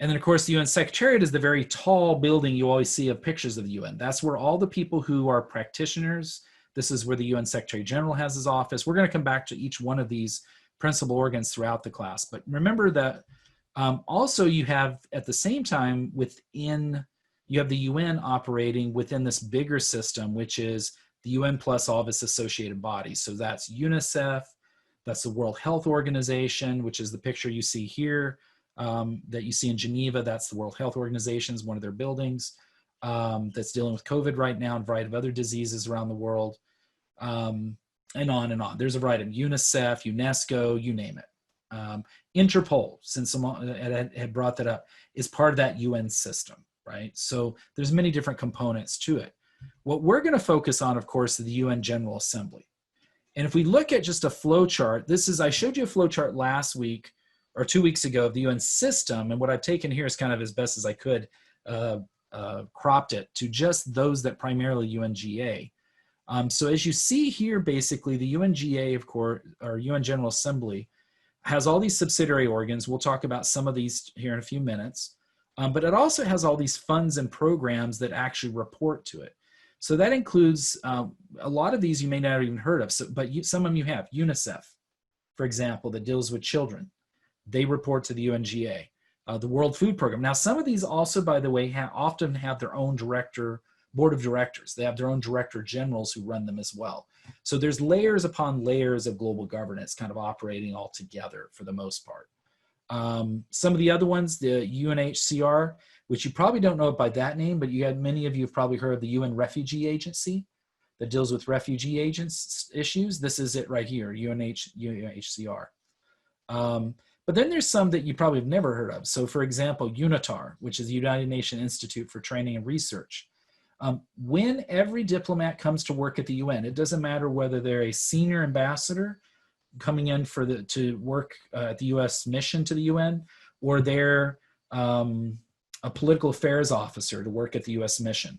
And then, of course, the UN Secretariat is the very tall building you always see of pictures of the UN. That's where all the people who are practitioners, this is where the UN Secretary General has his office. We're going to come back to each one of these principal organs throughout the class. But remember that also you have, at the same time, you have the UN operating within this bigger system, which is the UN plus all of its associated bodies. So that's UNICEF, that's the World Health Organization, which is the picture you see here. That you see in Geneva, that's the World Health Organization, one of their buildings that's dealing with COVID right now and a variety of other diseases around the world, and on and on. There's a variety of UNICEF, UNESCO, you name it. Interpol, since someone had brought that up, is part of that UN system, right? So there's many different components to it. What we're going to focus on, of course, is the UN General Assembly. And if we look at just a flow chart, I showed you a flow chart last week or 2 weeks ago of the UN system, and what I've taken here is kind of as best as I could, cropped it to just those that primarily UNGA. So as you see here, basically the UNGA, of course, or UN General Assembly, has all these subsidiary organs. We'll talk about some of these here in a few minutes. But it also has all these funds and programs that actually report to it. So that includes a lot of these you may not have even heard of, but some of them you have. UNICEF, for example, that deals with children. They report to the UNGA. The World Food Program. Now, some of these also, by the way, often have their own board of directors. They have their own director generals who run them as well. So there's layers upon layers of global governance kind of operating all together for the most part. Some of the other ones, the UNHCR, which you probably don't know it by that name, but many of you have probably heard of the UN Refugee Agency that deals with refugee agents issues. This is it right here, UNHCR. But then there's some that you probably have never heard of. So for example, UNITAR, which is the United Nations Institute for Training and Research. When every diplomat comes to work at the UN, it doesn't matter whether they're a senior ambassador coming in to work at the US mission to the UN, or they're a political affairs officer to work at the US mission.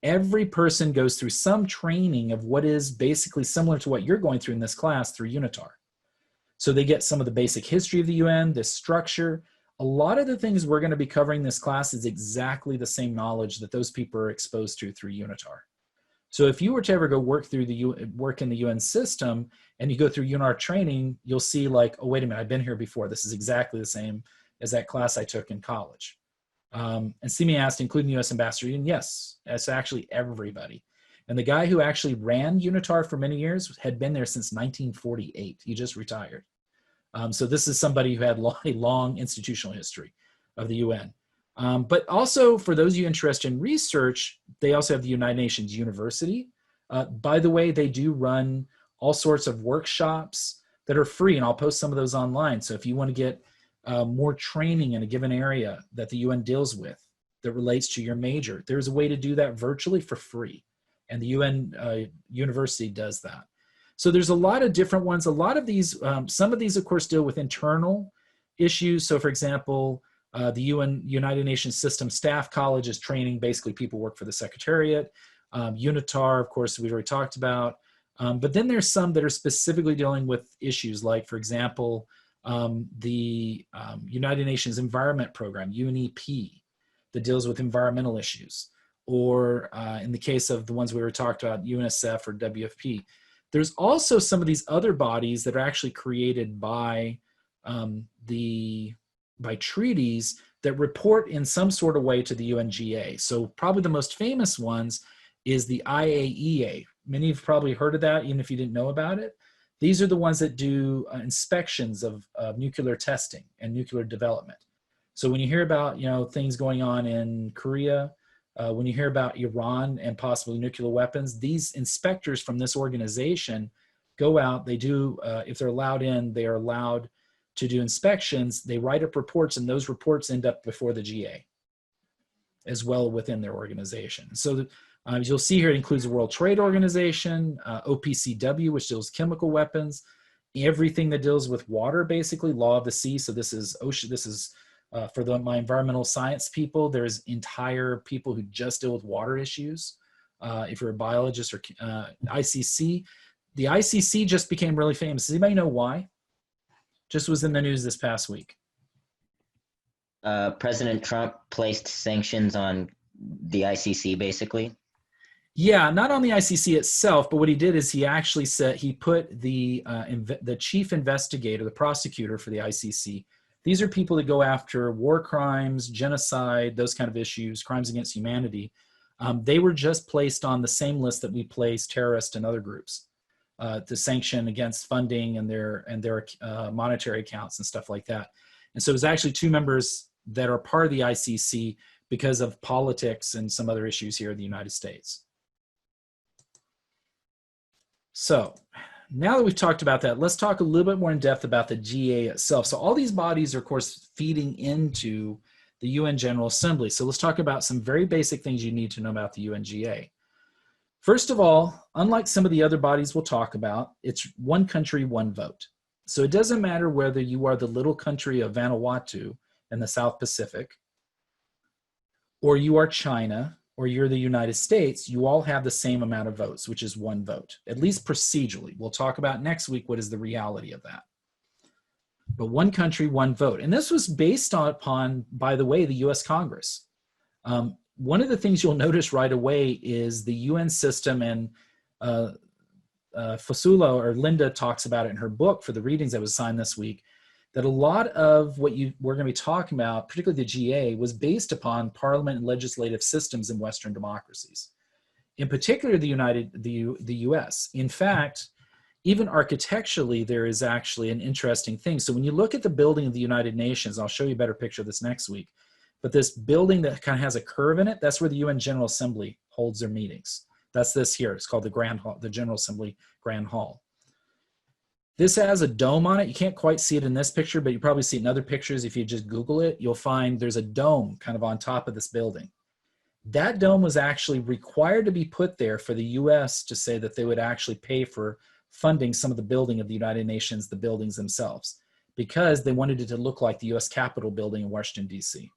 Every person goes through some training of what is basically similar to what you're going through in this class through UNITAR. So they get some of the basic history of the UN, the structure. A lot of the things we're going to be covering in this class is exactly the same knowledge that those people are exposed to through UNITAR. So if you were to ever go work in the UN system and you go through UNITAR training, you'll see like, oh, wait a minute, I've been here before. This is exactly the same as that class I took in college. And Simi asked, including the US ambassador, and yes, that's actually everybody. And the guy who actually ran UNITAR for many years had been there since 1948. He just retired. So this is somebody who had a long institutional history of the UN. But also for those of you interested in research, they also have the United Nations University. By the way, they do run all sorts of workshops that are free, and I'll post some of those online. So if you want to get more training in a given area that the UN deals with that relates to your major, there's a way to do that virtually for free. And the UN University does that. So there's a lot of different ones. A lot of these, some of these, of course, deal with internal issues. So for example, the United Nations System Staff College is training basically people who work for the Secretariat. UNITAR, of course, we've already talked about. But then there's some that are specifically dealing with issues like, for example, the United Nations Environment Program, UNEP, that deals with environmental issues. Or in the case of the ones we were talking about, UNICEF or WFP. There's also some of these other bodies that are actually created by treaties that report in some sort of way to the UNGA. So probably the most famous ones is the IAEA. Many of you have probably heard of that, even if you didn't know about it. These are the ones that do inspections of nuclear testing and nuclear development. So when you hear about things going on in Korea, when you hear about Iran and possibly nuclear weapons, these inspectors from this organization go out. They do, if they're allowed in, they are allowed to do inspections. They write up reports, and those reports end up before the GA as well within their organization. So as you'll see here, it includes the World Trade Organization, OPCW, which deals with chemical weapons, everything that deals with water, basically, law of the sea. So this is ocean. This is for my environmental science people. There's entire people who just deal with water issues. If you're a biologist or ICC, the ICC just became really famous. Does anybody know why? Just was in the news this past week. President Trump placed sanctions on the ICC, basically. Yeah, not on the ICC itself, but what he did is he actually said he put the chief investigator, the prosecutor for the ICC. These are people that go after war crimes, genocide, those kind of issues, crimes against humanity. They were just placed on the same list that we place terrorists and other groups to sanction against funding and their monetary accounts and stuff like that. And so it was actually two members that are part of the ICC because of politics and some other issues here in the United States. So now that we've talked about that, let's talk a little bit more in depth about the GA itself. So all these bodies are, of course, feeding into the UN General Assembly. So let's talk about some very basic things you need to know about the UNGA. First of all, unlike some of the other bodies we'll talk about, it's one country, one vote. So it doesn't matter whether you are the little country of Vanuatu in the South Pacific, or you are China, or you're the United States, you all have the same amount of votes, which is one vote, at least procedurally. We'll talk about next week what is the reality of that. but one country, one vote. And this was based upon, by the way, the US Congress. One of the things you'll notice right away is the UN system, and Fasula, or Linda, talks about it in her book for the readings that was signed this week, that a lot of what we're going to be talking about, particularly the GA, was based upon parliament and legislative systems in Western democracies, in particular the US. In fact, even architecturally, there is actually an interesting thing. So when you look at the building of the United Nations, I'll show you a better picture of this next week, but this building that kind of has a curve in it, that's where the UN General Assembly holds their meetings. That's this here. It's called the Grand Hall, the General Assembly Grand Hall. This has a dome on it. You can't quite see it in this picture, but you probably see it in other pictures. If you just Google it, you'll find there's a dome kind of on top of this building. That dome was actually required to be put there for the US to say that they would actually pay for funding some of the building of the United Nations, the buildings themselves, because they wanted it to look like the US Capitol building in Washington, DC.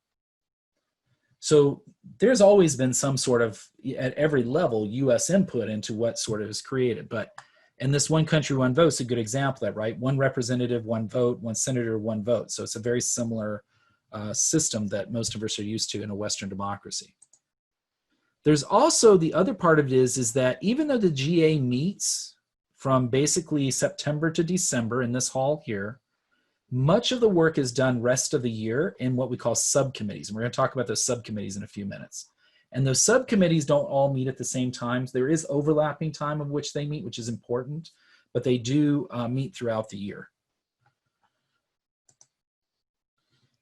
So there's always been some sort of, at every level, US input into what sort of is created. And this one country, one vote is a good example of that, right? One representative, one vote, one senator, one vote. So it's a very similar system that most of us are used to in a Western democracy. There's also the other part of it is that even though the GA meets from basically September to December in this hall here, much of the work is done rest of the year in what we call subcommittees. And we're going to talk about those subcommittees in a few minutes. And those subcommittees don't all meet at the same times. There is overlapping time of which they meet, which is important, but they do meet throughout the year.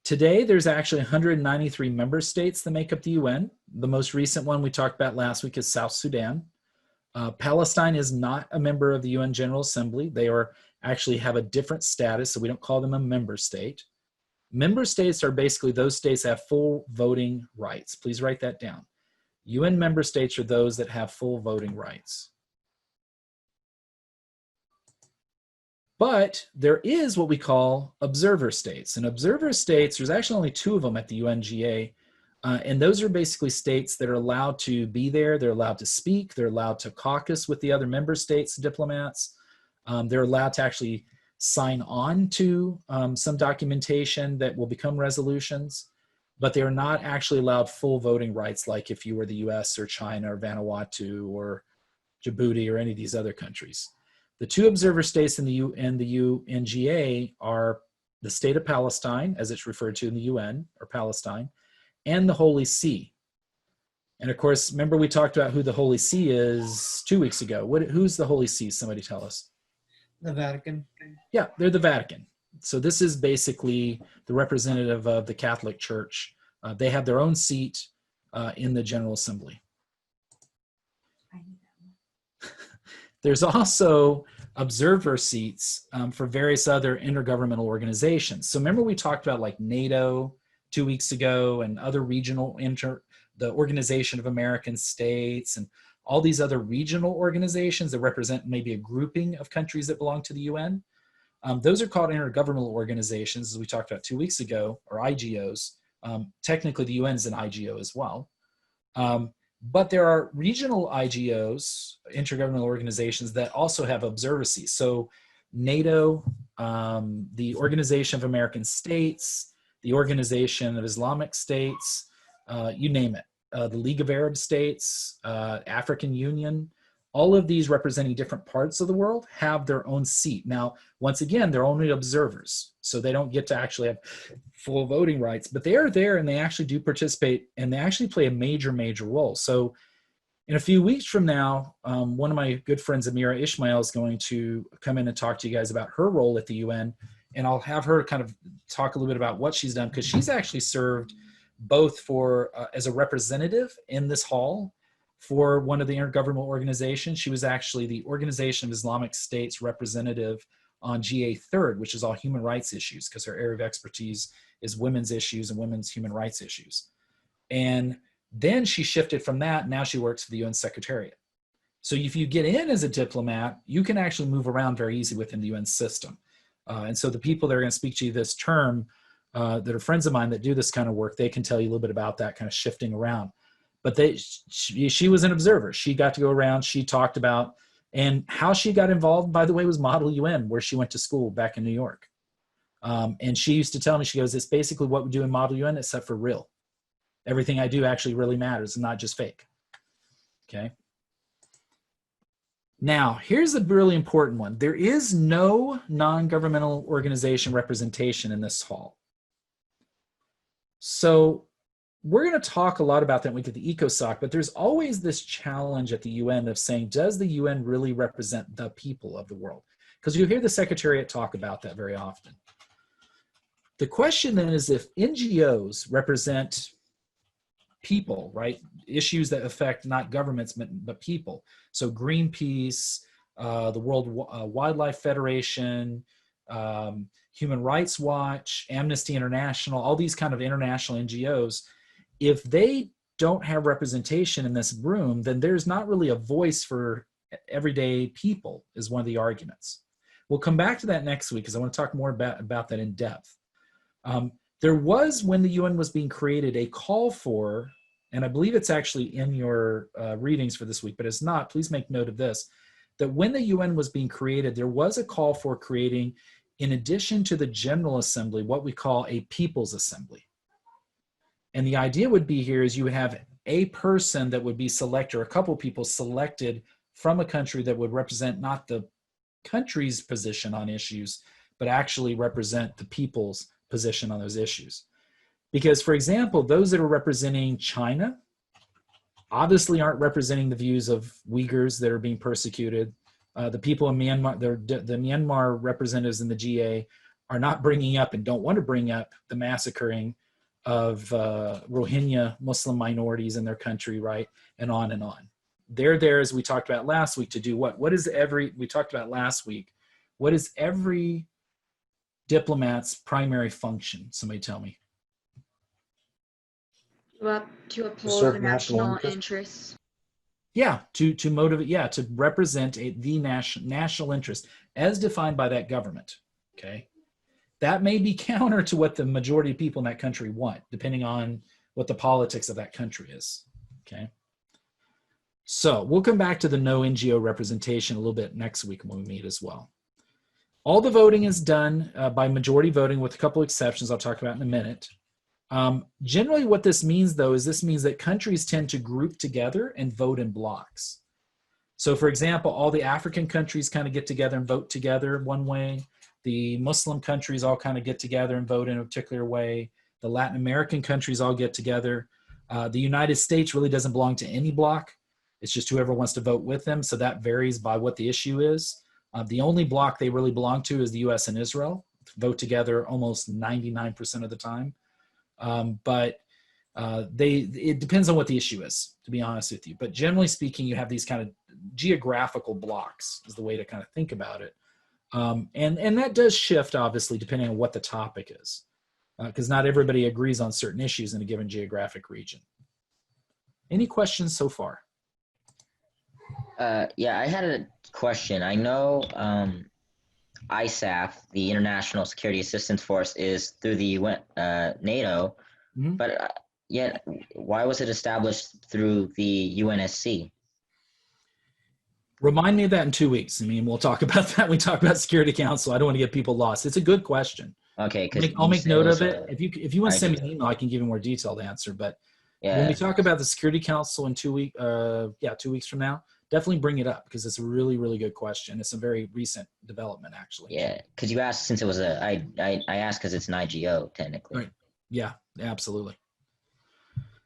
Today, there's actually 193 member states that make up the UN. The most recent one we talked about last week is South Sudan. Palestine is not a member of the UN General Assembly. They actually have a different status, so we don't call them a member state. Member states are basically those states that have full voting rights. Please write that down. UN member states are those that have full voting rights. But there is what we call observer states. And observer states, there's actually only 2 of them at the UNGA. And those are basically states that are allowed to be there. They're allowed to speak. They're allowed to caucus with the other member states, diplomats. They're allowed to actually sign on to some documentation that will become resolutions, but they are not actually allowed full voting rights like if you were the US or China or Vanuatu or Djibouti or any of these other countries. The 2 observer states in the UNGA are the state of Palestine, as it's referred to in the UN, or Palestine, and the Holy See. And of course, remember we talked about who the Holy See is 2 weeks ago. Who's the Holy See? Somebody tell us. The Vatican. Yeah, they're the Vatican. So this is basically the representative of the Catholic Church. They have their own seat in the General Assembly. There's also observer seats for various other intergovernmental organizations. So remember we talked about like NATO 2 weeks ago and other regional, the Organization of American States and all these other regional organizations that represent maybe a grouping of countries that belong to the UN. Those are called intergovernmental organizations, as we talked about 2 weeks ago, or IGOs. Technically, the UN is an IGO as well. But there are regional IGOs, intergovernmental organizations, that also have observer seats. So NATO, the Organization of American States, the Organization of Islamic States, you name it. The League of Arab States, African Union, all of these representing different parts of the world have their own seat. Now, once again, they're only observers, so they don't get to actually have full voting rights, but they are there and they actually do participate and they actually play a major, major role. So in a few weeks from now, one of my good friends, Amira Ishmael, is going to come in and talk to you guys about her role at the UN, and I'll have her kind of talk a little bit about what she's done, because she's actually served both for as a representative in this hall for one of the intergovernmental organizations. She was actually the Organization of Islamic States representative on GA Third, which is all human rights issues, because her area of expertise is women's issues and women's human rights issues. And then she shifted from that. Now she works for the UN Secretariat. So if you get in as a diplomat, you can actually move around very easy within the UN system. And so the people that are going to speak to you this term that are friends of mine that do this kind of work, they can tell you a little bit about that kind of shifting around. But she was an observer. She got to go around. She talked about, and how she got involved, by the way, was Model UN, where she went to school back in New York. And she used to tell me, she goes, it's basically what we do in Model UN except for real. Everything I do actually really matters and not just fake. Okay. Now, here's a really important one. There is no non-governmental organization representation in this hall. So we're going to talk a lot about that when we get the ECOSOC, but there's always this challenge at the UN of saying, does the UN really represent the people of the world? Because you hear the Secretariat talk about that very often. The question then is, if NGOs represent people, right? Issues that affect not governments, but people. So Greenpeace, the World Wildlife Federation, Human Rights Watch, Amnesty International, all these kind of international NGOs, if they don't have representation in this room, then there's not really a voice for everyday people, is one of the arguments. We'll come back to that next week because I want to talk more about that in depth. There was, when the UN was being created, a call for, and I believe it's actually in your readings for this week, but it's not, please make note of this, that when the UN was being created, there was a call for creating, in addition to the General Assembly, what we call a People's Assembly. And the idea would be here is you would have a person that would be selected, or a couple people selected from a country that would represent not the country's position on issues, but actually represent the people's position on those issues. Because, for example, those that are representing China obviously aren't representing the views of Uyghurs that are being persecuted. The people in Myanmar, the Myanmar representatives in the GA are not bringing up and don't want to bring up the massacring of Rohingya Muslim minorities in their country, right? And on and on. They're there, as we talked about last week, to do what? What is we talked about last week, what is every diplomat's primary function? Somebody tell me. Well, to uphold serve the national national interest. interests. Yeah, to motivate, yeah, to represent the national interest as defined by that government, okay? That may be counter to what the majority of people in that country want, depending on what the politics of that country is, okay? So we'll come back to the no NGO representation a little bit next week when we meet as well. All the voting is done by majority voting, with a couple exceptions I'll talk about in a minute. Generally what this means, though, is this means that countries tend to group together and vote in blocks. So, for example, all the African countries kind of get together and vote together one way. The Muslim countries all kind of get together and vote in a particular way. The Latin American countries all get together. The United States really doesn't belong to any block. It's just whoever wants to vote with them. So that varies by what the issue is. The only block they really belong to is the US and Israel. Vote together almost 99% of the time. But it depends on what the issue is, to be honest with you. But generally speaking, you have these kind of geographical blocks is the way to kind of think about it. And that does shift, obviously, depending on what the topic is, because not everybody agrees on certain issues in a given geographic region. Any questions so far? Yeah, I had a question. I know ISAF, the International Security Assistance Force, is through the UN, NATO, but yet why was it established through the UNSC? Remind me of that in 2 weeks. I mean, we'll talk about that. We talk about Security Council. I don't want to get people lost. It's a good question. Okay, I'll make note of it. If you want to send me an email, I can give you a more detailed answer. But when we talk about the Security Council in 2 weeks, 2 weeks from now, definitely bring it up because it's a really, really good question. It's a very recent development, actually. Yeah, because you asked, since it was I asked because it's an IGO technically. Right. Yeah, absolutely.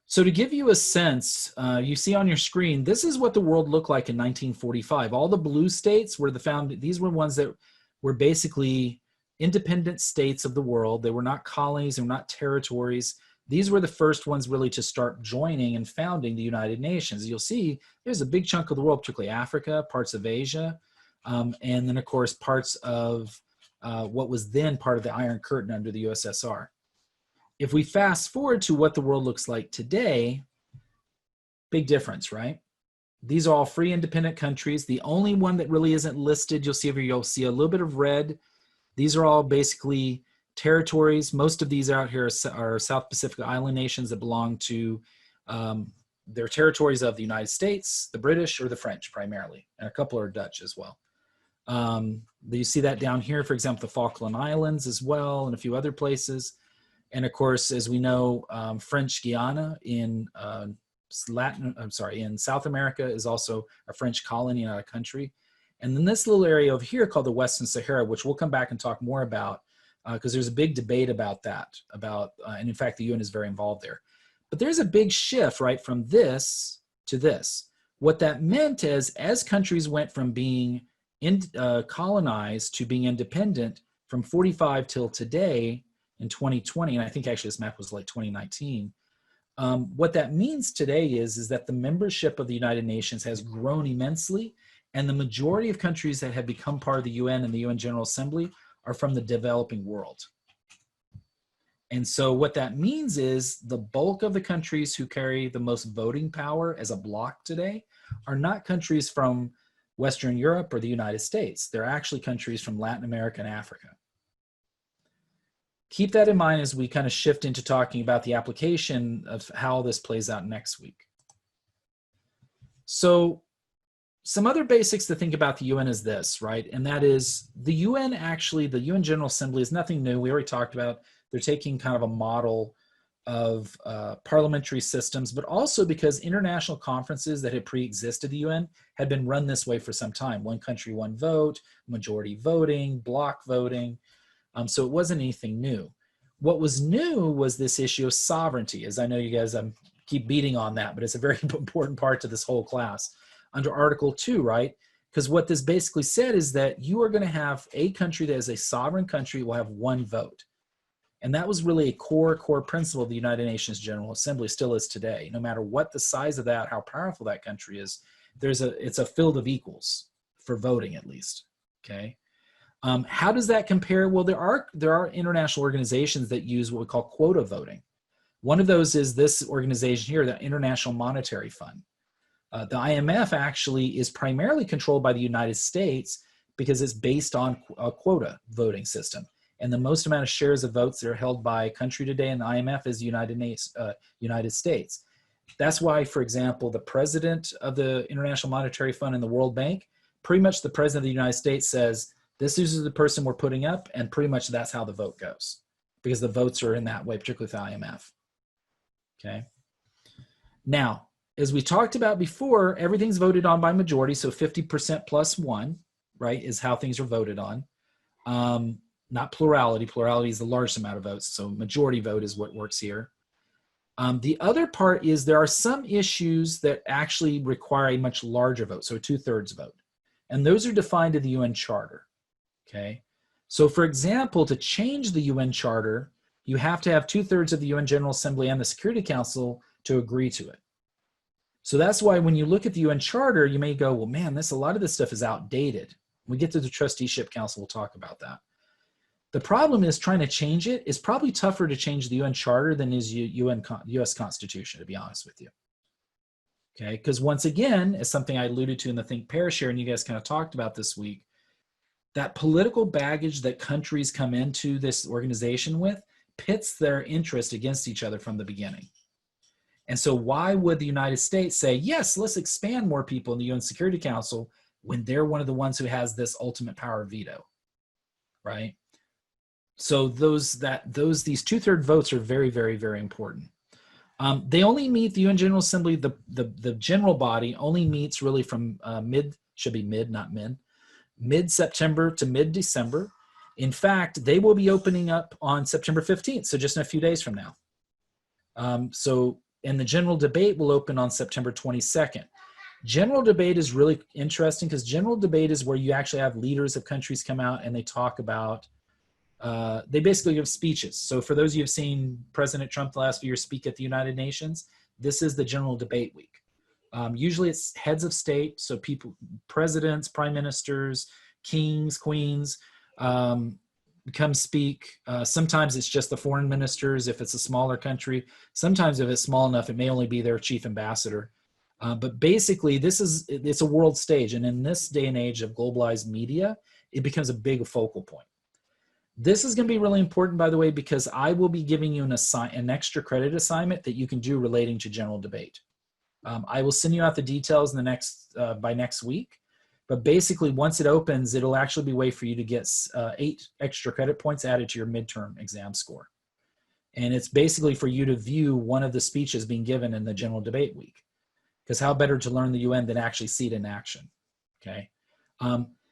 So to give you a sense, you see on your screen, this is what the world looked like in 1945. All the blue states were these were ones that were basically independent states of the world. They were not colonies, they were not territories. These were the first ones really to start joining and founding the United Nations. You'll see there's a big chunk of the world, particularly Africa, parts of Asia, and then of course parts of what was then part of the Iron Curtain under the USSR. If we fast forward to what the world looks like today, big difference, right? These are all free independent countries. The only one that really isn't listed, you'll see a little bit of red. These are all basically territories. Most of these out here are South Pacific Island nations that belong to their territories of the United States, the British, or the French primarily, and a couple are Dutch as well. You see that down here, for example, the Falkland Islands as well, and a few other places. And of course, as we know, French Guiana in in South America is also a French colony, not a country. And then this little area over here called the Western Sahara, which we'll come back and talk more about, because there's a big debate about that, and in fact, the UN is very involved there. But there's a big shift, right, from this to this. What that meant is, as countries went from being colonized to being independent from 45 till today in 2020, and I think actually this map was like 2019, what that means today is that the membership of the United Nations has grown immensely, and the majority of countries that have become part of the UN and the UN General Assembly are from the developing world. And so what that means is the bulk of the countries who carry the most voting power as a bloc today are not countries from Western Europe or the United States. They're actually countries from Latin America and Africa. Keep that in mind as we kind of shift into talking about the application of how this plays out next week. So some other basics to think about the UN is this, right? And that is the UN actually, the UN General Assembly is nothing new. We already talked about, they're taking kind of a model of parliamentary systems, but also because international conferences that had pre-existed the UN had been run this way for some time. One country, one vote, majority voting, block voting. So it wasn't anything new. What was new was this issue of sovereignty. As I know you guys keep beating on that, but it's a very important part to this whole class. Under Article 2, right? Because what this basically said is that you are going to have a country that is a sovereign country will have one vote. And that was really a core principle of the United Nations General Assembly, still is today. No matter what the size of that, how powerful that country is, it's a field of equals for voting, at least. Okay. How does that compare? Well, there are international organizations that use what we call quota voting. One of those is this organization here, the International Monetary Fund. The IMF actually is primarily controlled by the United States because it's based on a quota voting system. And the most amount of shares of votes that are held by a country today in the IMF is United States. That's why, for example, the president of the International Monetary Fund and the World Bank, pretty much the president of the United States says, this is the person we're putting up, and pretty much that's how the vote goes, because the votes are in that way, particularly with the IMF. Okay. Now, as we talked about before, everything's voted on by majority, so 50% plus one, right, is how things are voted on. Not plurality. Plurality is the largest amount of votes, so majority vote is what works here. The other part is there are some issues that actually require a much larger vote, so a 2/3 vote. And those are defined in the UN Charter, okay? So for example, to change the UN Charter, you have to have 2/3 of the UN General Assembly and the Security Council to agree to it. So that's why when you look at the UN Charter, you may go, well, man, a lot of this stuff is outdated. When we get to the Trusteeship Council, we'll talk about that. The problem is trying to change it is probably tougher to change the UN Charter than is US Constitution, to be honest with you. Okay, because once again, as something I alluded to in the Think Pair Share, and you guys kind of talked about this week, that political baggage that countries come into this organization with pits their interest against each other from the beginning. And so why would the United States say, yes, let's expand more people in the UN Security Council when they're one of the ones who has this ultimate power of veto, right? So these 2/3 votes are very, very, very important. They only meet, the UN General Assembly, the general body only meets really from mid-September to mid-December. In fact, they will be opening up on September 15th, so just in a few days from now. And the general debate will open on September 22nd. General debate is really interesting because general debate is where you actually have leaders of countries come out and they talk about, they basically give speeches. So for those of you who have seen President Trump the last few years speak at the United Nations, this is the general debate week. Usually it's heads of state, so people, presidents, prime ministers, kings, queens, come speak. Sometimes it's just the foreign ministers if it's a smaller country. Sometimes if it's small enough, it may only be their chief ambassador. But basically, it's a world stage. And in this day and age of globalized media, it becomes a big focal point. This is going to be really important, by the way, because I will be giving you an extra credit assignment that you can do relating to general debate. I will send you out the details in by next week. But basically, once it opens, it'll actually be a way for you to get 8 extra credit points added to your midterm exam score. And it's basically for you to view one of the speeches being given in the general debate week. Because how better to learn the UN than actually see it in action, okay?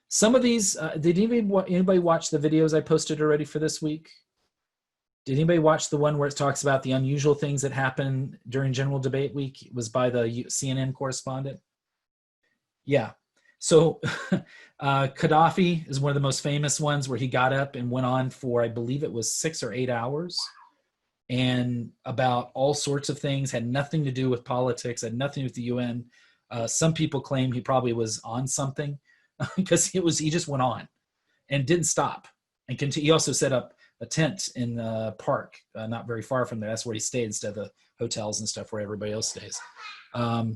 Some of these, did anybody watch the videos I posted already for this week? Did anybody watch the one where it talks about the unusual things that happen during general debate week? It was by the CNN correspondent. Yeah. So Gaddafi is one of the most famous ones where he got up and went on for, I believe it was 6 or 8 hours, and about all sorts of things, had nothing to do with politics, had nothing to do with the UN. Some people claim he probably was on something because he just went on and didn't stop. And he also set up a tent in the park, not very far from there. That's where he stayed instead of the hotels and stuff where everybody else stays.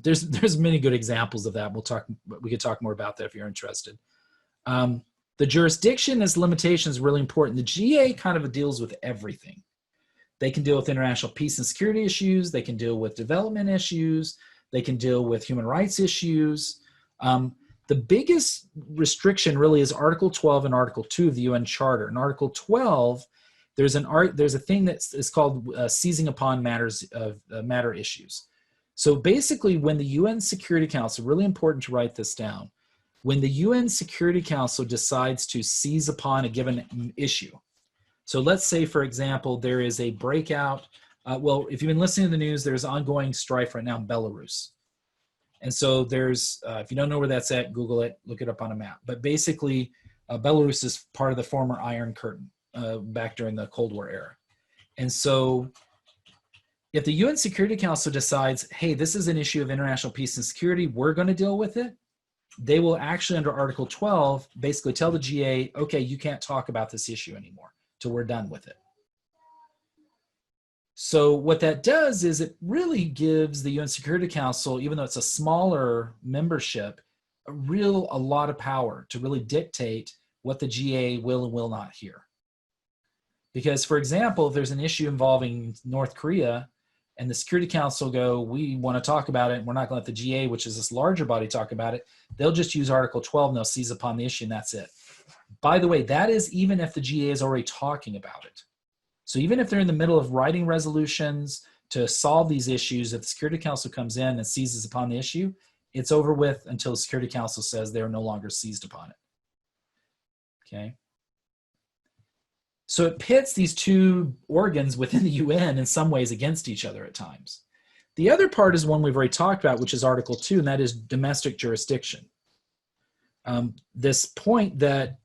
There's many good examples of that. We could talk more about that if you're interested. The jurisdiction as limitation is really important. The GA kind of deals with everything. They can deal with international peace and security issues. They can deal with development issues. They can deal with human rights issues. The biggest restriction really is Article 12 and Article 2 of the UN Charter. In Article 12, there's a thing that is called seizing upon matter issues. So basically, when the UN Security Council, really important to write this down, when the UN Security Council decides to seize upon a given issue. So let's say, for example, there is a breakout. Well, if you've been listening to the news, there's ongoing strife right now in Belarus. And so there's, if you don't know where that's at, Google it, look it up on a map. But basically, Belarus is part of the former Iron Curtain back during the Cold War era. And so if the UN Security Council decides, hey, this is an issue of international peace and security, we're going to deal with it, they will actually, under Article 12, basically tell the GA, okay, you can't talk about this issue anymore till we're done with it. So what that does is it really gives the UN Security Council, even though it's a smaller membership, a lot of power to really dictate what the GA will and will not hear. Because, for example, if there's an issue involving North Korea and the Security Council go, we want to talk about it, and we're not going to let the GA, which is this larger body, talk about it, they'll just use Article 12 and they'll seize upon the issue, and that's it. By the way, that is even if the GA is already talking about it. So even if they're in the middle of writing resolutions to solve these issues, if the Security Council comes in and seizes upon the issue, it's over with until the Security Council says they're no longer seized upon it. Okay. So it pits these two organs within the UN in some ways against each other at times. The other part is one we've already talked about, which is Article 2, and that is domestic jurisdiction. This point that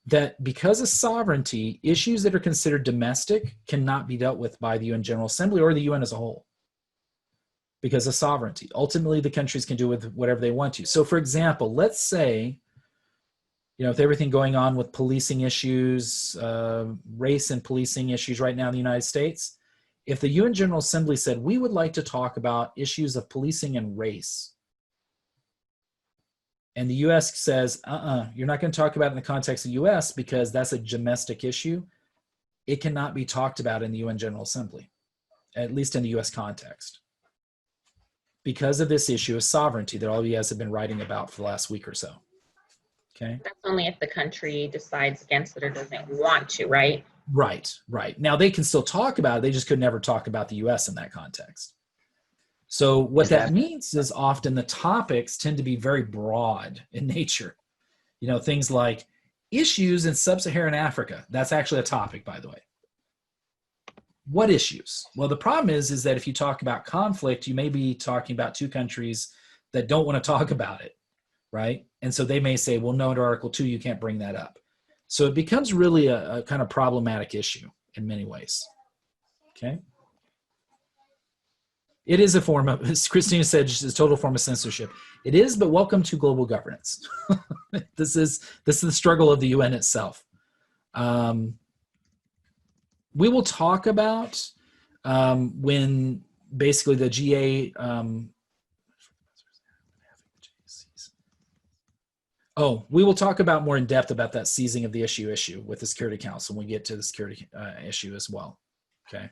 that because of sovereignty, issues that are considered domestic cannot be dealt with by the UN General Assembly or the UN as a whole because of sovereignty. Ultimately, the countries can do with whatever they want to. So for example, let's say, with everything going on with policing issues, race and policing issues right now in the United States, if the UN General Assembly said, we would like to talk about issues of policing and race, and the U.S. says, you're not going to talk about it in the context of the U.S. because that's a domestic issue, it cannot be talked about in the UN General Assembly, at least in the U.S. context, because of this issue of sovereignty that all of you guys have been writing about for the last week or so. Okay. That's only if the country decides against it or doesn't want to, right? Right. Now, they can still talk about it. They just could never talk about the U.S. in that context. So what that means is often the topics tend to be very broad in nature. Things like issues in sub-Saharan Africa. That's actually a topic, by the way. What issues? Well, the problem is that if you talk about conflict, you may be talking about two countries that don't want to talk about it, right? And so they may say, well, no, under Article 2, you can't bring that up. So it becomes really a kind of problematic issue in many ways, okay? It is a form of, as Christina said, just a total form of censorship. It is, but welcome to global governance. This is the struggle of the UN itself. We will talk about when basically the GA, we will talk about more in depth about that seizing of the issue with the Security Council when we get to the security issue as well, okay?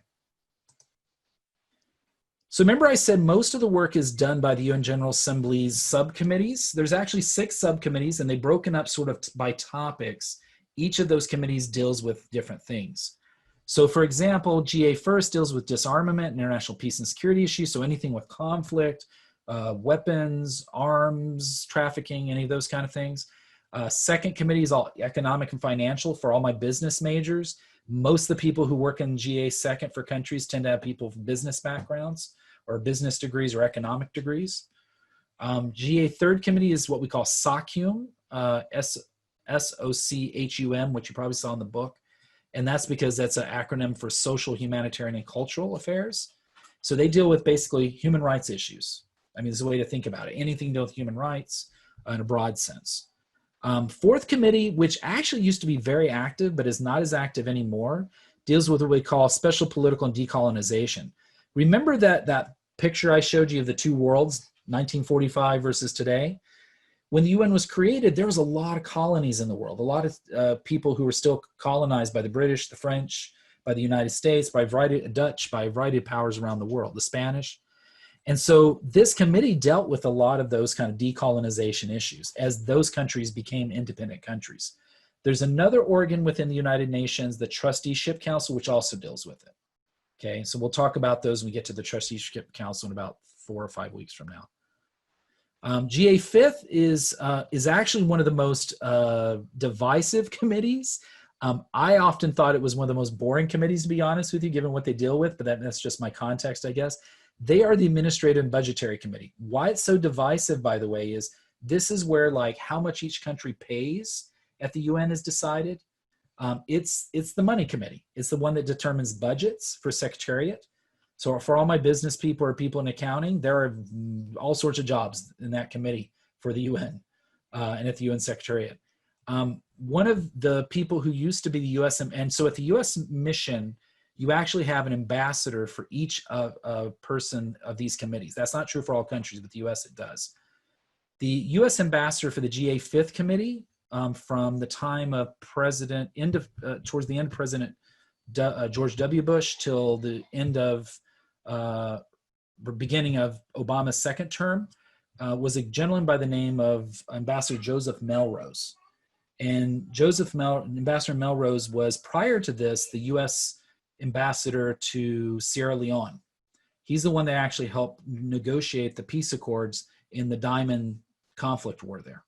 So remember I said most of the work is done by the UN General Assembly's subcommittees. There's actually 6 subcommittees, and they've broken up sort of by topics. Each of those committees deals with different things. So for example, GA first deals with disarmament and international peace and security issues. So anything with conflict, weapons, arms, trafficking, any of those kind of things. Second committee is all economic and financial for all my business majors. Most of the people who work in GA second for countries tend to have people with business backgrounds or business degrees or economic degrees. GA third committee is what we call SOCHUM, SOCHUM, which you probably saw in the book. And that's because that's an acronym for social, humanitarian, and cultural affairs. So they deal with basically human rights issues. I mean, there's a way to think about it. Anything to do with human rights in a broad sense. Fourth committee, which actually used to be very active, but is not as active anymore, deals with what we call special political and decolonization. Remember that picture I showed you of the two worlds, 1945 versus today? When the UN was created, there was a lot of colonies in the world, a lot of people who were still colonized by the British, the French, by the United States, by Dutch, by a variety of powers around the world, the Spanish. And so this committee dealt with a lot of those kind of decolonization issues as those countries became independent countries. There's another organ within the United Nations, the Trusteeship Council, which also deals with it. Okay, so we'll talk about those when we get to the Trusteeship Council in about 4 or 5 weeks from now. GA fifth is actually one of the most divisive committees. I often thought it was one of the most boring committees, to be honest with you, given what they deal with, but that's just my context, I guess. They are the Administrative and Budgetary Committee. Why it's so divisive, by the way, is this is where like how much each country pays at the UN is decided. It's the money committee. It's the one that determines budgets for Secretariat. So for all my business people or people in accounting, there are all sorts of jobs in that committee for the UN and at the UN Secretariat. One of the people who used to be the US, and so at the US mission, you actually have an ambassador for each person of these committees. That's not true for all countries, but the US it does. The US ambassador for the GA 5th committee from the time of towards the end of President George W. Bush till the end of beginning of Obama's second term was a gentleman by the name of Ambassador Joseph Melrose. And Ambassador Melrose was, prior to this, the U.S. ambassador to Sierra Leone. He's the one that actually helped negotiate the peace accords in the Diamond conflict war there.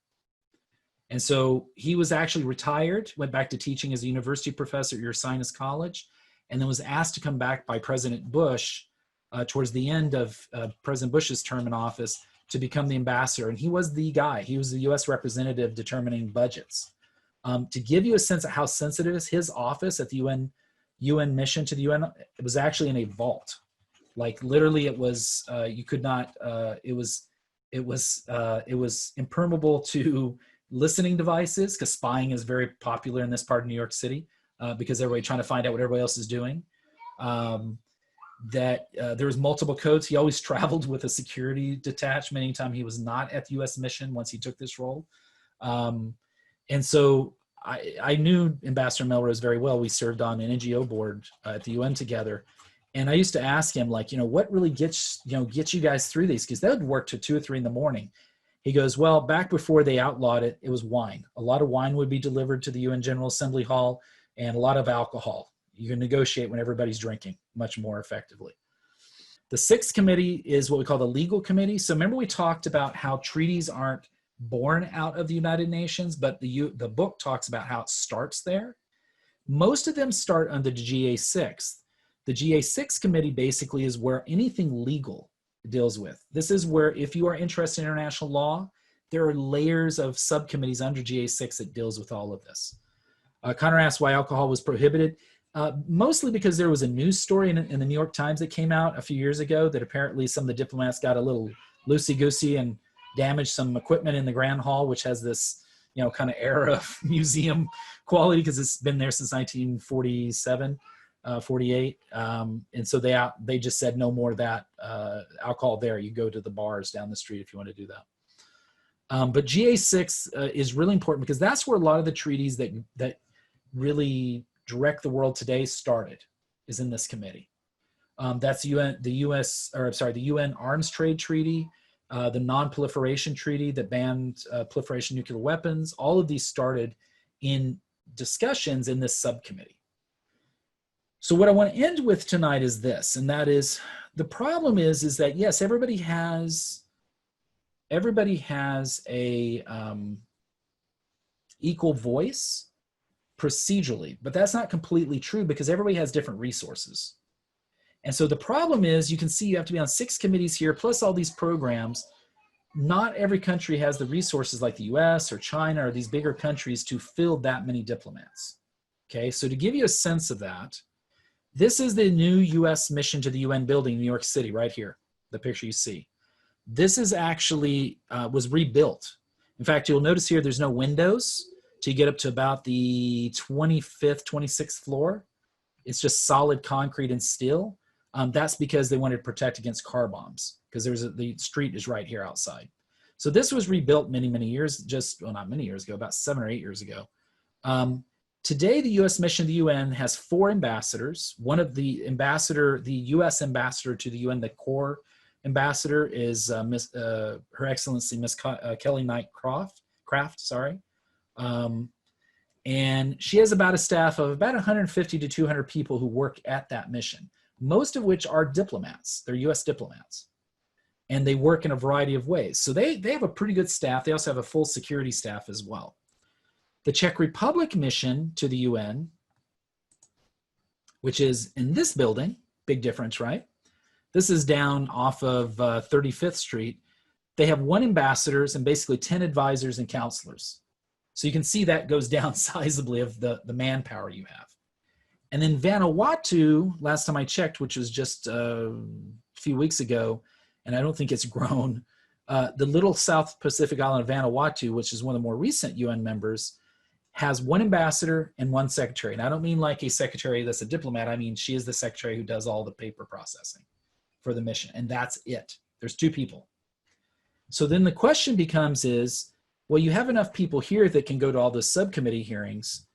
And so he was actually retired, went back to teaching as a university professor at Ursinus College, and then was asked to come back by President Bush towards the end of President Bush's term in office to become the ambassador. And he was the guy. He was the U.S. representative determining budgets. To give you a sense of how sensitive it is, his office at the UN mission to the UN, it was actually in a vault. Like literally it was, you could not, it was impermeable to listening devices, because spying is very popular in this part of New York City, because everybody trying to find out what everybody else is doing. There was multiple codes. He always traveled with a security detachment anytime he was not at the US mission once he took this role. And so I knew Ambassador Melrose very well. We served on an NGO board at the UN together. And I used to ask him, like, what really gets you guys through these? Because they would work till 2 or 3 in the morning. He goes, well, back before they outlawed it, it was wine. A lot of wine would be delivered to the UN General Assembly Hall, and a lot of alcohol. You can negotiate when everybody's drinking much more effectively. The 6th committee is what we call the legal committee. So remember we talked about how treaties aren't born out of the United Nations, but the book talks about how it starts there. Most of them start under the GA6. The GA6 committee basically is where anything legal deals with. This is where, if you are interested in international law, there are layers of subcommittees under GA6 that deals with all of this. Connor asked why alcohol was prohibited. Mostly because there was a news story in the New York Times that came out a few years ago that apparently some of the diplomats got a little loosey-goosey and damaged some equipment in the Grand Hall, which has this, kind of air of museum quality because it's been there since 1947, 48. And so they just said no more of that alcohol there. You go to the bars down the street if you want to do that. But GA6 is really important because that's where a lot of the treaties that really direct the world today started, is in this committee. That's the UN Arms Trade Treaty, the Non-Proliferation Treaty that banned proliferation of nuclear weapons. All of these started in discussions in this subcommittee. So what I want to end with tonight is this, and that is, the problem is that yes, everybody has a equal voice procedurally, but that's not completely true because everybody has different resources. And so the problem is, you can see you have to be on 6 committees here, plus all these programs. Not every country has the resources like the US or China or these bigger countries to fill that many diplomats. Okay, so to give you a sense of that, this is the new US mission to the UN building in New York City, right here, the picture you see. This is actually, was rebuilt. In fact, you'll notice here there's no windows till you get up to about the 25th, 26th floor. It's just solid concrete and steel. That's because they wanted to protect against car bombs, because the street is right here outside. So this was rebuilt many, many years, well, not many years ago, about 7 or 8 years ago. Today, the U.S. mission to the UN has 4 ambassadors. One of the U.S. ambassador to the UN, the core ambassador, is Her Excellency Miss Kelly Knight Craft, sorry. And she has about a staff of about 150 to 200 people who work at that mission, most of which are diplomats. They're U.S. diplomats. And they work in a variety of ways. So they have a pretty good staff. They also have a full security staff as well. The Czech Republic mission to the UN, which is in this building, big difference, right? This is down off of 35th Street. They have 1 ambassador and basically 10 advisors and counselors. So you can see that goes down sizably of the manpower you have. And then Vanuatu, last time I checked, which was just a few weeks ago, and I don't think it's grown, the little South Pacific island of Vanuatu, which is one of the more recent UN members, has 1 ambassador and 1 secretary. And I don't mean like a secretary that's a diplomat. I mean, she is the secretary who does all the paper processing for the mission. And that's it. There's 2 people. So then the question becomes is, well, you have enough people here that can go to all the subcommittee hearings.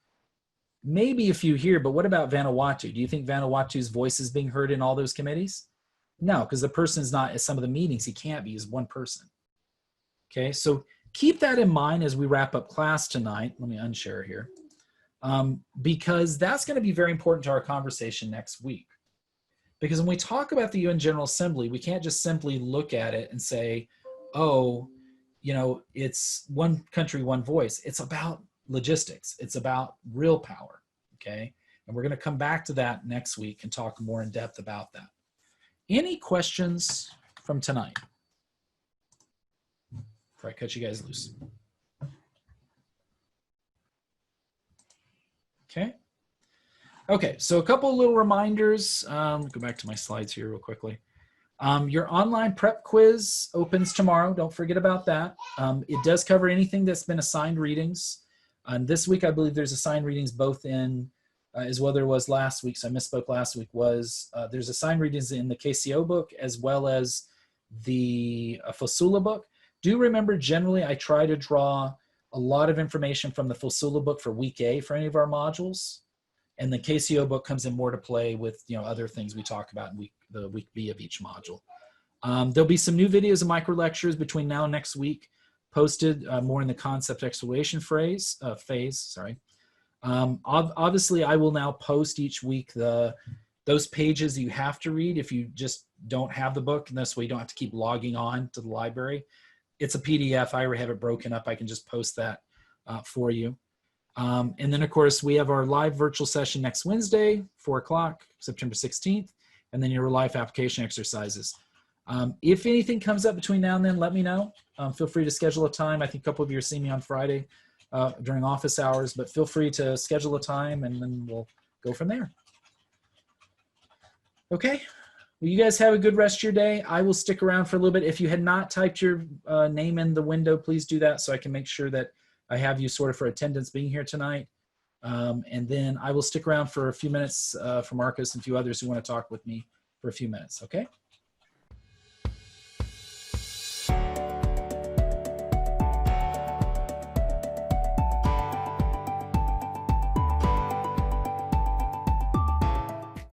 Maybe a few here, but what about Vanuatu? Do you think Vanuatu's voice is being heard in all those committees? No, because the person's not at some of the meetings. He can't be. He's 1 person. Okay, so keep that in mind as we wrap up class tonight. Let me unshare here. Because that's going to be very important to our conversation next week. Because when we talk about the UN General Assembly, we can't just simply look at it and say, oh, you know, it's 1 country, 1 voice. It's about logistics. It's about real power, okay? And we're going to come back to that next week and talk more in depth about that. Any questions from tonight? Before I cut you guys loose. Okay. Okay, so a couple of little reminders. Go back to my slides here real quickly. Your online prep quiz opens tomorrow. Don't forget about that. It does cover anything that's been assigned readings. And this week, I believe there's assigned readings both in, as well there was last week, so I misspoke last week, there's assigned readings in the KCO book as well as the Fosula book. Do remember, generally, I try to draw a lot of information from the Fosula book for week A for any of our modules. And the KCO book comes in more to play with, you know, other things we talk about in the week B of each module. There'll be some new videos and micro lectures between now and next week posted more in the concept exploration phase. Obviously, I will now post each week those pages that you have to read if you just don't have the book, and this way you don't have to keep logging on to the library. It's a PDF. I already have it broken up. I can just post that for you. And then, of course, we have our live virtual session next Wednesday, 4 o'clock, September 16th, and then your live application exercises. If anything comes up between now and then, let me know. Feel free to schedule a time. I think a couple of you are seeing me on Friday during office hours, but feel free to schedule a time and then we'll go from there. Okay. Well, you guys have a good rest of your day. I will stick around for a little bit. If you had not typed your name in the window, please do that so I can make sure that I have you sort of for attendance being here tonight. And then I will stick around for a few minutes for Marcus and a few others who want to talk with me for a few minutes. Okay.